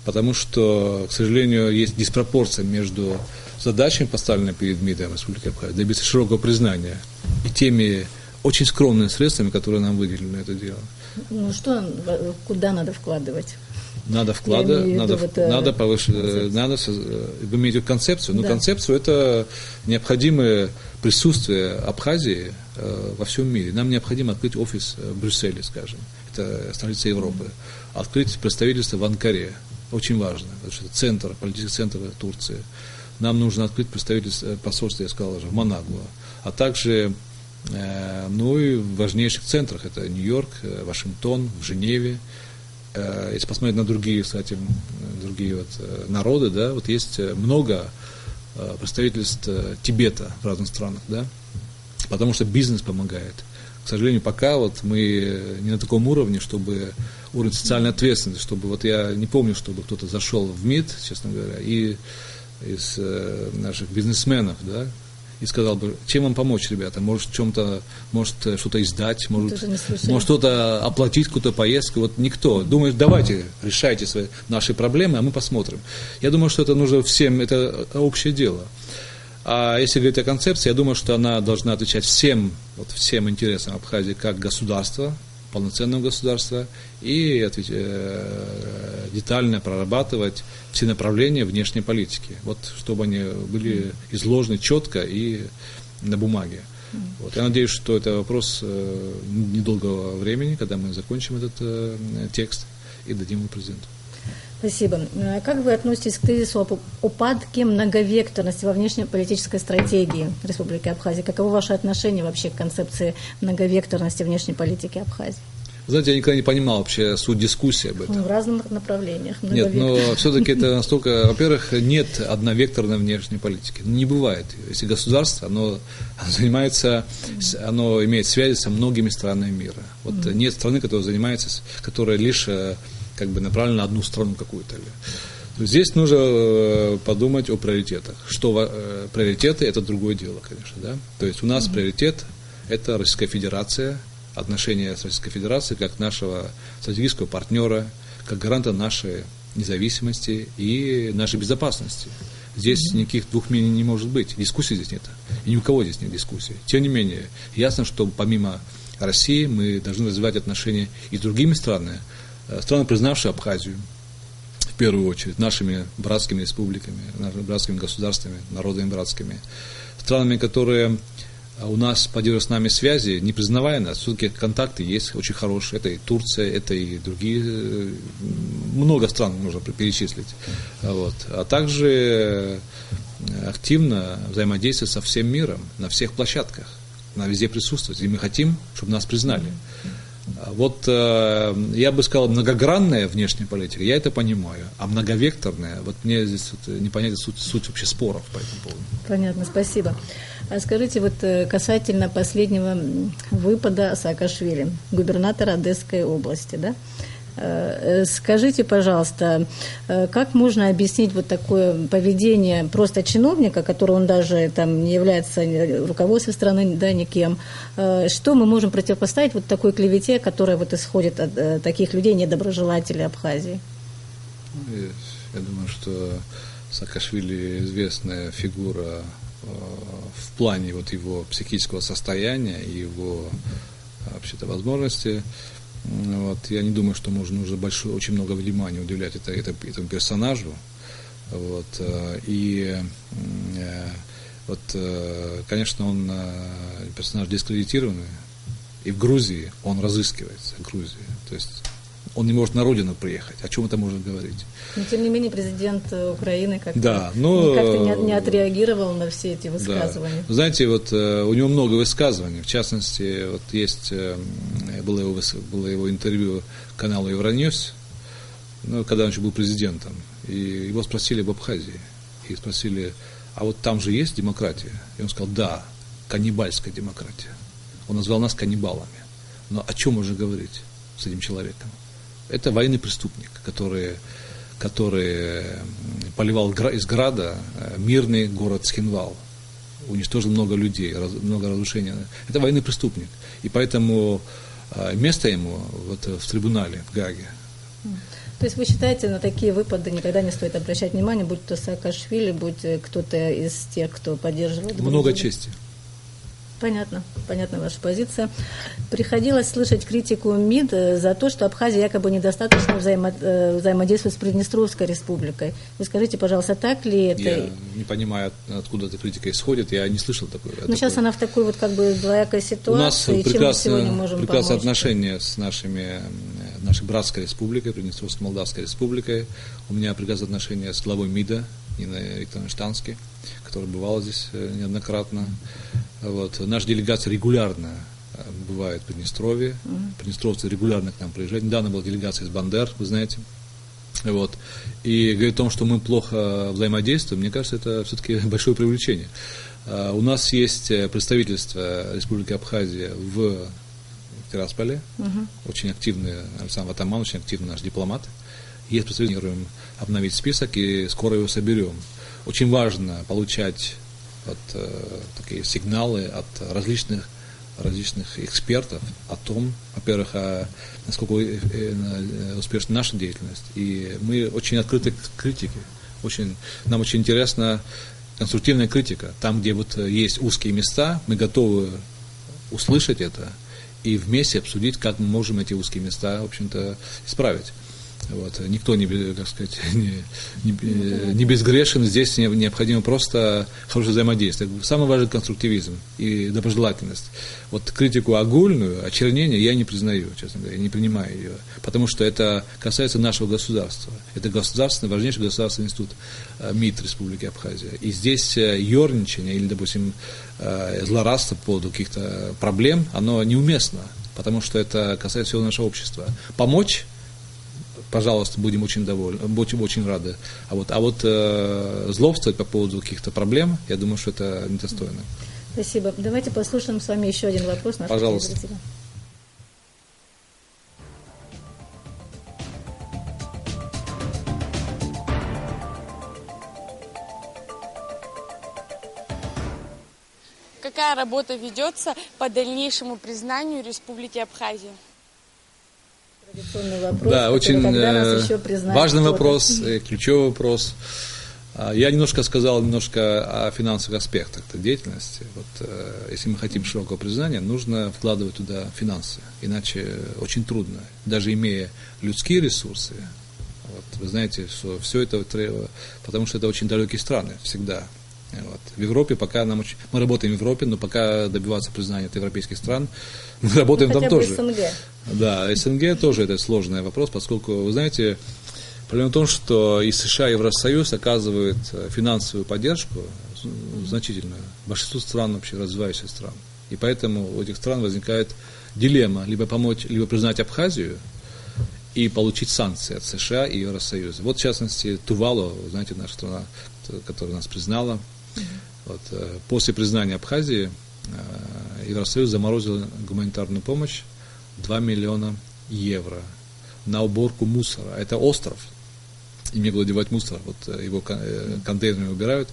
S2: Потому что, к сожалению, есть диспропорция между задачами, поставленными перед МИДом Республики Абхазия, добиться широкого признания, и теми очень скромными средствами, которые нам выделены на это дело.
S1: Куда надо вкладывать?
S2: Надо повышать, вы имеете концепцию, концепцию это необходимое присутствие Абхазии во всем мире. Нам необходимо открыть офис в Брюсселе, скажем, это столица Европы, открыть представительство в Анкаре, очень важно, потому что это политический центр Турции. Нам нужно открыть посольство, я сказал уже, в Манагуа, а также и в важнейших центрах, это Нью-Йорк, Вашингтон, в Женеве. Если посмотреть на другие народы, есть много представительств Тибета в разных странах, потому что бизнес помогает. К сожалению, пока мы не на таком уровне, чтобы уровень социальной ответственности, чтобы вот я не помню, чтобы кто-то зашел в МИД, честно говоря, и из наших бизнесменов, да, и сказал бы, чем вам помочь, ребята, может что-то издать, может что-то оплатить, какую-то поездку, вот никто. Думает, давайте решайте наши проблемы, а мы посмотрим. Я думаю, что это нужно всем, это общее дело. А если говорить о концепции, я думаю, что она должна отвечать всем интересам Абхазии как государства, полноценного государства, и детально прорабатывать все направления внешней политики. Вот, чтобы они были изложены четко и на бумаге. Вот. Я надеюсь, что это вопрос недолгого времени, когда мы закончим этот текст и дадим его президенту.
S1: Спасибо. Как вы относитесь к тезису об упадке многовекторности во внешнеполитической стратегии Республики Абхазия? Каково ваше отношение вообще к концепции многовекторности внешней политики Абхазии?
S2: Знаете, я никогда не понимал вообще суть дискуссии об этом.
S1: В разных направлениях.
S2: Нет, но все-таки это настолько... Во-первых, нет одновекторной внешней политики. Не бывает. Если государство, оно имеет связи со многими странами мира. Вот нет страны, которая лишь направлена на одну страну какую-то. Здесь нужно подумать о приоритетах. Приоритеты – это другое дело, конечно. Да? То есть у нас приоритет – это Российская Федерация, отношения с Российской Федерацией как нашего стратегического партнера, как гаранта нашей независимости и нашей безопасности. Здесь никаких двух мнений не может быть, дискуссий здесь нет, и ни у кого здесь нет дискуссий. Тем не менее, ясно, что помимо России мы должны развивать отношения и с другими странами, признавшие Абхазию, в первую очередь, нашими братскими республиками, нашими братскими государствами, народами братскими, странами, которые у нас поддерживают с нами связи, не признавая нас, все-таки контакты есть очень хорошие. Это и Турция, это и другие, много стран можно перечислить. Вот. А также активно взаимодействовать со всем миром, на всех площадках, на везде присутствовать. И мы хотим, чтобы нас признали. Вот я бы сказал, многогранная внешняя политика, я это понимаю, а многовекторная, вот мне здесь непонятна суть вообще споров по этому поводу.
S1: Понятно, спасибо. А скажите, вот касательно последнего выпада Саакашвили, губернатора Одесской области, да? Скажите, пожалуйста, как можно объяснить вот такое поведение просто чиновника, который он даже там не является руководством страны, да, никем? Что мы можем противопоставить вот такой клевете, которая вот исходит от таких людей, недоброжелателей Абхазии?
S2: Я думаю, что Саакашвили известная фигура в плане вот его психического состояния и его вообще-то возможности. Вот, я не думаю, что нужно очень много внимания уделять этому персонажу. Вот, конечно, он персонаж дискредитированный, и в Грузии он разыскивается. То есть он не может на родину приехать. О чем это можно говорить?
S1: Но, тем не менее, президент Украины как-то не отреагировал на все эти высказывания.
S2: Да. Знаете, вот у него много высказываний. В частности, вот было его интервью каналу Евроньюс, когда он еще был президентом. И его спросили об Абхазии. И спросили, а вот там же есть демократия? И он сказал, да, каннибальская демократия. Он назвал нас каннибалами. Но о чем можно говорить с этим человеком? Это военный преступник, который поливал из града мирный город Схинвал, уничтожил много людей, много разрушений. Это военный преступник. И поэтому место ему в трибунале в Гааге.
S1: То есть вы считаете, на такие выпады никогда не стоит обращать внимание, будь то Саакашвили, будь кто-то из тех, кто поддерживает?
S2: Много чести.
S1: Понятно ваша позиция. Приходилось слышать критику МИД за то, что Абхазия якобы недостаточно взаимодействует с Приднестровской республикой. Вы скажите, пожалуйста, так ли это?
S2: Я не понимаю, откуда эта критика исходит, я не слышал такой.
S1: Но сейчас она в такой вот как бы двоякой ситуации.
S2: У нас прекрасные отношения с нашей братской республикой, Приднестровской Молдавской республикой. У меня прекрасные отношения с главой МИДа Ниной Викторовной Штански, которая бывала здесь неоднократно. Вот. Наша делегация регулярно бывает в Приднестровье. Приднестровцы регулярно к нам приезжают. Недавно была делегация из Бандер, вы знаете. Вот. И говорить о том, что мы плохо взаимодействуем, мне кажется, это все-таки большое преувеличение. У нас есть представительство Республики Абхазия в в Тирасполе. Очень активный Александр Атаман, очень активный наш дипломат. Есть планируем обновить список и скоро его соберем. Очень важно получать такие сигналы от различных экспертов о том, во-первых, насколько успешна наша деятельность. И мы очень открыты к критике. Нам очень интересна конструктивная критика. Там, где есть узкие места, мы готовы услышать это и вместе обсудить, как мы можем эти узкие места, в общем-то, исправить. Никто не безгрешен, здесь необходимо просто хорошее взаимодействие. Самое важное — конструктивизм и доброжелательность. Критику огульную, очернение я не признаю, честно говоря, я не принимаю ее, потому что это касается нашего государства. Это важнейший государственный институт МИД Республики Абхазия. И здесь ерничание или, допустим, злорадство по поводу каких-то проблем, оно неуместно, потому что это касается всего нашего общества. Помочь — пожалуйста, будем очень довольны, будем очень рады. Злобствовать по поводу каких-то проблем, я думаю, что это недостойно.
S1: Спасибо. Давайте послушаем с вами еще один вопрос.
S2: Пожалуйста.
S4: Какая работа ведется по дальнейшему признанию Республики Абхазия?
S1: Вопрос,
S2: да, очень важный
S1: кто-то.
S2: вопрос, ключевой вопрос. Я немножко сказал о финансовых аспектах этой деятельности. Если мы хотим широкого признания, нужно вкладывать туда финансы, иначе очень трудно. Даже имея людские ресурсы, вы знаете, что все это потому что это очень далекие страны всегда. В Европе мы работаем в Европе, но пока добиваться признания от европейских стран, мы работаем там тоже.
S1: СНГ.
S2: Да, СНГ тоже это сложный вопрос, поскольку, вы знаете, проблема в том, что и США, и Евросоюз оказывают финансовую поддержку значительную большинству стран, вообще развивающихся стран. И поэтому у этих стран возникает дилемма: либо помочь, либо признать Абхазию и получить санкции от США и Евросоюза. В частности, Тувалу, вы знаете, наша страна, которая нас признала. После признания Абхазии Евросоюз заморозил гуманитарную помощь 2 миллиона евро на уборку мусора. Это остров, им некуда девать мусор, его контейнерами убирают,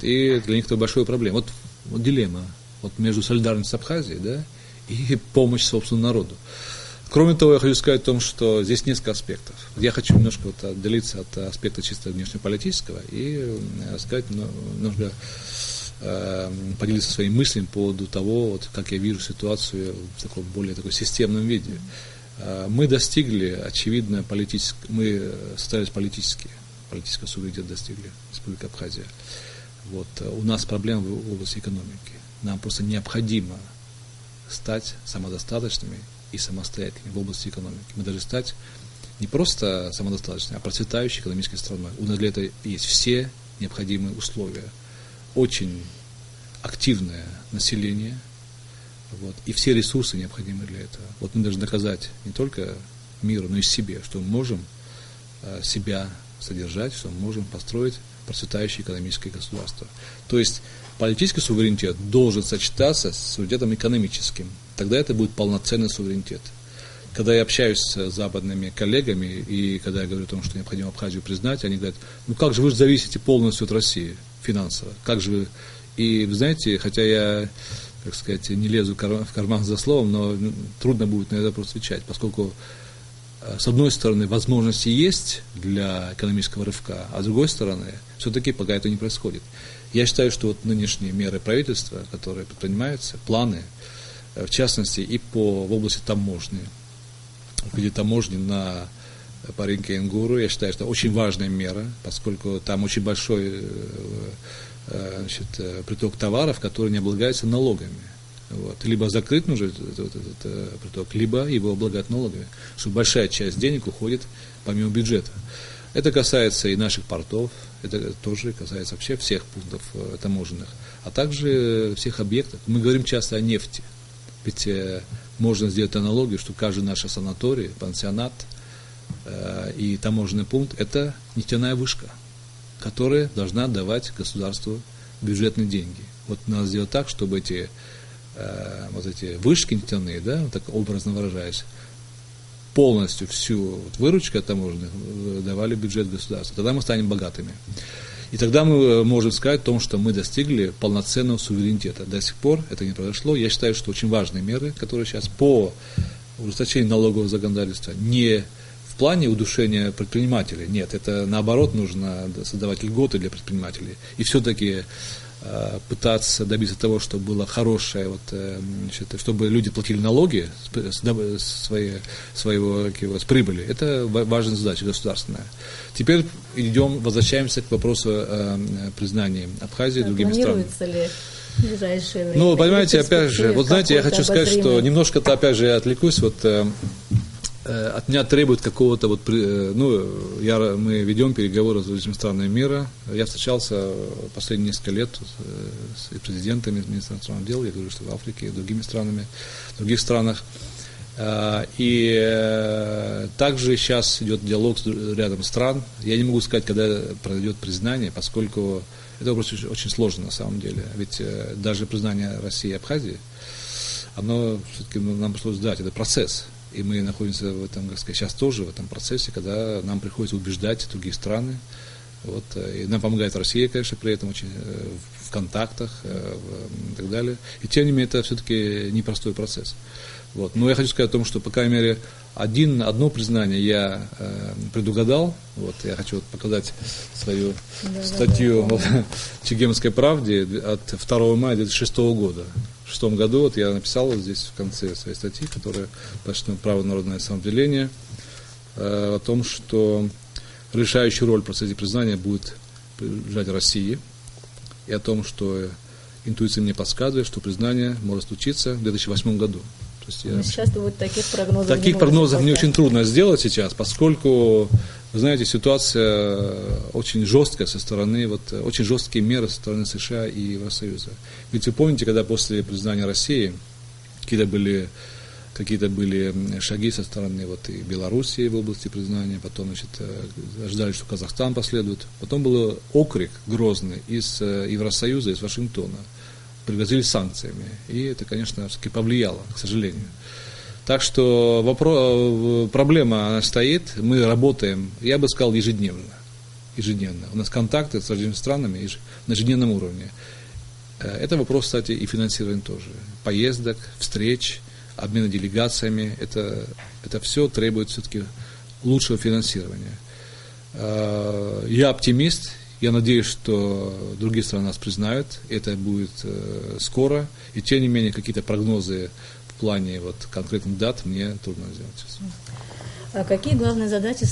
S2: и для них это большая проблема. Дилемма между солидарностью с Абхазией, да, и помощь собственному народу. Кроме того, я хочу сказать о том, что здесь несколько аспектов. Я хочу немножко отделиться от аспекта чисто внешнеполитического и сказать, немножко поделиться своими мыслями по поводу того, как я вижу ситуацию в таком более системном виде. Мы достигли, очевидно, мы состоялись политического суверенитета достигли, Республика Абхазия. У нас проблемы в области экономики. Нам просто необходимо стать самодостаточными и самостоятельными в области экономики. Мы должны стать не просто самодостаточной, а процветающей экономической страной. У нас для этого есть все необходимые условия. Очень активное население, и все ресурсы необходимые для этого. Мы должны доказать не только миру, но и себе, что мы можем себя содержать, что мы можем построить процветающее экономическое государство. То есть политический суверенитет должен сочетаться с суверенитетом экономическим. Тогда это будет полноценный суверенитет. Когда я общаюсь с западными коллегами, и когда я говорю о том, что необходимо Абхазию признать, они говорят: как же вы зависите полностью от России финансово, как же вы... И вы знаете, хотя я, не лезу в карман за словом, но трудно будет на этот вопрос отвечать, поскольку, с одной стороны, возможности есть для экономического рывка, а с другой стороны, все-таки пока это не происходит. Я считаю, что нынешние меры правительства, которые предпринимаются, планы, в частности, и в области таможни, где таможни по рынку Ингуру, я считаю, что очень важная мера, поскольку там очень большой приток товаров, которые не облагаются налогами. Либо закрыт нужно этот приток, либо его облагают налогами, что большая часть денег уходит помимо бюджета. Это касается и наших портов, это тоже касается вообще всех пунктов таможенных, а также всех объектов. Мы говорим часто о нефти, ведь можно сделать аналогию, что каждый наш санаторий, пансионат и таможенный пункт – это нефтяная вышка, которая должна давать государству бюджетные деньги. Надо сделать так, чтобы эти вот эти вышки нефтяные, да, вот так образно выражаясь, полностью всю вот выручку от таможенных давали в бюджет государства. Тогда мы станем богатыми. И тогда мы можем сказать о том, что мы достигли полноценного суверенитета. До сих пор это не произошло. Я считаю, что очень важные меры, которые сейчас по ужесточению налогового законодательства, не в плане удушения предпринимателей, нет, это наоборот нужно создавать льготы для предпринимателей. И все-таки пытаться добиться того, чтобы было хорошее, вот, значит, чтобы люди платили налоги с прибыли. Это важная задача государственная. Теперь возвращаемся к вопросу признания Абхазии другими странами.
S1: Планируется ли в ближайшее время?
S2: Ну, понимаете, опять же, вот знаете, я хочу сказать, что немножко-то, опять же, я отвлекусь, вот от меня требует какого-то, вот, мы ведем переговоры с другими странами мира. Я встречался последние несколько лет с президентами, с министром иностранных дел, я говорю, что в Африке и другими странами, в других странах. И также сейчас идет диалог с рядом стран. Я не могу сказать, когда произойдет признание, поскольку это вопрос очень сложный на самом деле. Ведь даже признание России и Абхазии, оно все-таки нам пришлось ждать, это процесс. И мы находимся в этом, как сказать, сейчас тоже в этом процессе, когда нам приходится убеждать другие страны. Вот, и нам помогает Россия, конечно, при этом очень в контактах и так далее. И тем не менее, это все-таки непростой процесс. Вот. Но я хочу сказать о том, что, по крайней мере, одно признание я предугадал. Вот, я хочу показать свою статью в Чегемской правде от 2 мая 2006 года. В 2006 году вот, я написал вот здесь в конце своей статьи, которая посвящена праву народного самоопределения, о том, что решающую роль в процессе признания будет принадлежать России, и о том, что интуиция мне подсказывает, что признание может случиться в 2008 году.
S1: Сейчас вот таких прогнозов
S2: Таких прогнозов мне очень трудно сделать сейчас, поскольку, вы знаете, ситуация очень жесткая со стороны, очень жесткие меры со стороны США и Евросоюза. Ведь вы помните, когда после признания России какие-то были шаги со стороны и Белоруссии в области признания, потом ждали, что Казахстан последует. Потом был окрик грозный из Евросоюза, из Вашингтона. Пригрозили санкциями. И это, конечно, все-таки повлияло, к сожалению. Так что проблема она стоит. Мы работаем, я бы сказал, ежедневно. У нас контакты с разными странами на ежедневном уровне. Это вопрос, кстати, и финансирования тоже. Поездок, встреч, обмена делегациями. Это все требует все-таки лучшего финансирования. Я оптимист. Я надеюсь, что другие страны нас признают, это будет скоро, и тем не менее какие-то прогнозы в плане конкретных дат мне трудно сделать сейчас.
S1: А какие главные задачи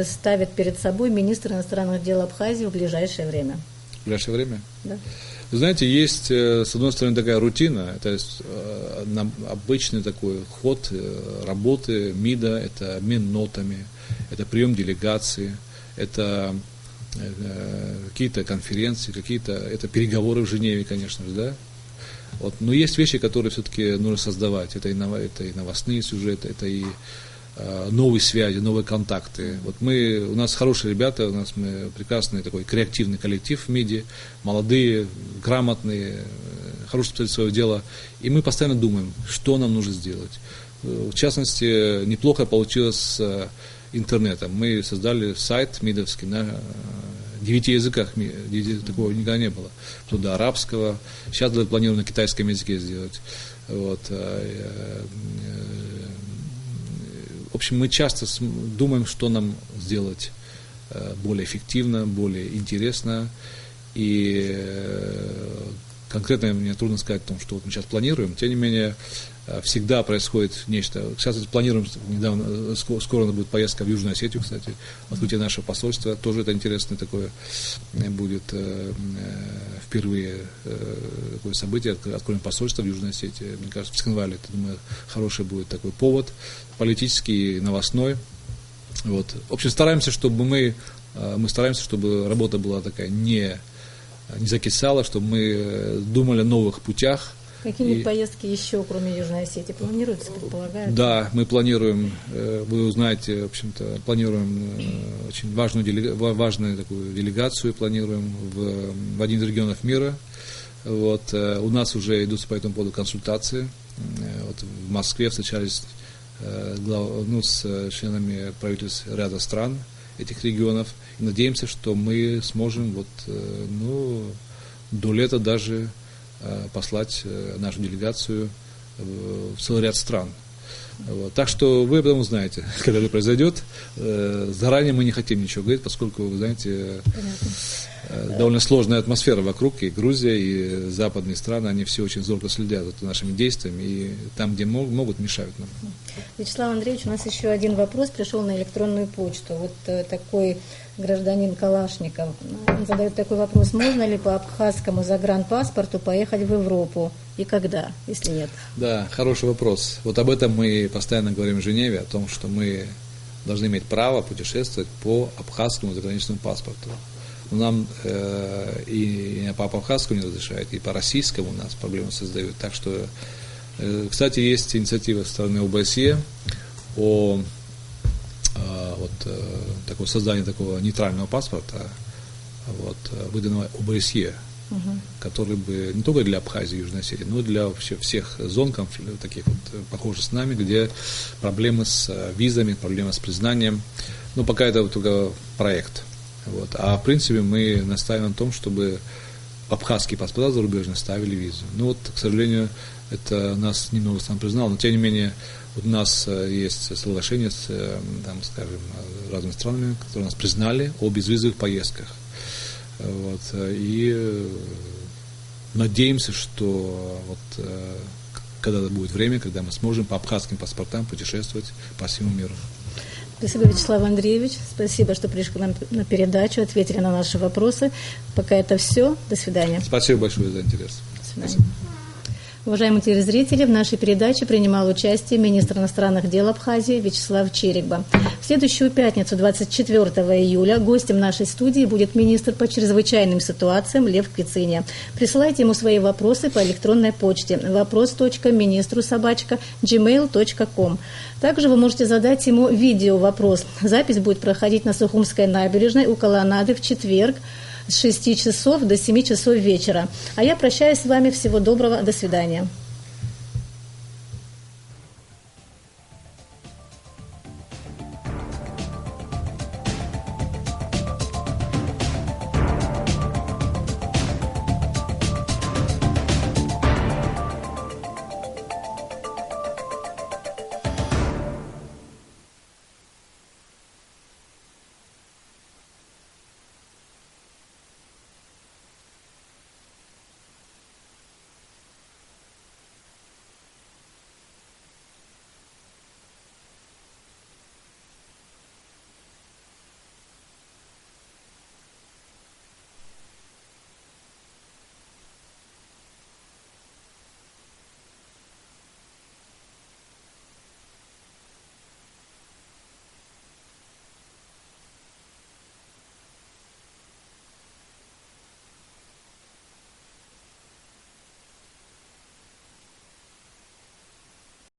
S1: ставит перед собой министр иностранных дел Абхазии в ближайшее время?
S2: В ближайшее время?
S1: Да.
S2: Вы знаете, есть, с одной стороны, такая рутина, это обычный такой ход работы МИДа, это обмен нотами, это прием делегации, это какие-то конференции, это переговоры в Женеве, конечно же, да. Но есть вещи, которые все-таки нужно создавать. Это и новостные сюжеты, это и новые связи, новые контакты. У нас хорошие ребята, мы прекрасный такой креативный коллектив в МИДе, молодые, грамотные, хорошие специалисты своего дела. И мы постоянно думаем, что нам нужно сделать. В частности, неплохо получилось с интернетом. Мы создали сайт МИДовский на 9 языках, такого никогда не было. Туда арабского, сейчас планируем на китайском языке сделать. В общем, мы часто думаем, что нам сделать более эффективно, более интересно. И конкретно мне трудно сказать о том, что мы сейчас планируем. Тем не менее, всегда происходит нечто. Сейчас планируем, скоро будет поездка в Южную Осетию, кстати, открытие нашего посольства. Тоже это интересное такое будет впервые такое событие. Откроем посольство в Южной Осетии. Мне кажется, в Цхинвале, это, думаю, хороший будет такой повод, политический и новостной. В общем, стараемся, чтобы чтобы работа была такая не закисала, чтобы мы думали о новых путях.
S1: Какие-нибудь поездки еще, кроме Южной Осетии, планируются, предполагают? Да,
S2: мы планируем, вы узнаете, в общем-то, планируем очень важную такую делегацию, планируем в один из регионов мира, Вот, у нас уже идут по этому поводу консультации. Вот, в Москве встречались с членами правительств ряда стран этих регионов. И надеемся, что мы сможем до лета даже послать нашу делегацию в целый ряд стран. Вот. Так что вы об этом узнаете, когда это произойдет. Заранее мы не хотим ничего говорить, поскольку, вы знаете, довольно сложная атмосфера вокруг, и Грузия, и западные страны, они все очень зорко следят за нашими действиями, и там, где могут, мешают нам.
S1: Вячеслав Андреевич, у нас еще один вопрос пришел на электронную почту. Вот такой гражданин Калашников, он задает такой вопрос: можно ли по абхазскому загранпаспорту поехать в Европу и когда, если нет? Да,
S2: хороший вопрос. Вот об этом мы постоянно говорим в Женеве, о том, что мы должны иметь право путешествовать по абхазскому заграничному паспорту. Нам и по абхазскому не разрешают, и по российскому у нас проблемы создают. Так что, кстати, есть инициатива со стороны ОБСЕ о создании такого нейтрального паспорта, выданного ОБСЕ, который бы не только для Абхазии и Южной Осетии, но и для вообще всех зон конфликта, таких похожих с нами, где проблемы с визами, проблемы с признанием. Но пока это только проект. А в принципе мы настаиваем на том, чтобы абхазские паспорта зарубежные ставили визу. К сожалению, это нас немного сам признал, но тем не менее у нас есть соглашение с, разными странами, которые нас признали о безвизовых поездках. И надеемся, что когда будет время, когда мы сможем по абхазским паспортам путешествовать по всему миру.
S1: Спасибо, Вячеслав Андреевич. Спасибо, что пришли к нам на передачу, ответили на наши вопросы. Пока это все. До свидания.
S2: Спасибо большое за интерес.
S1: До свидания. Уважаемые телезрители, в нашей передаче принимал участие министр иностранных дел Абхазии Вячеслав Черикба. В следующую пятницу, 24 июля, гостем нашей студии будет министр по чрезвычайным ситуациям Лев Квициния. Присылайте ему свои вопросы по электронной почте вопрос.министру@gmail.com. Также вы можете задать ему видео-вопрос. Запись будет проходить на Сухумской набережной у Колоннады в четверг с 6 часов до 7 часов вечера. А я прощаюсь с вами. Всего доброго. До свидания.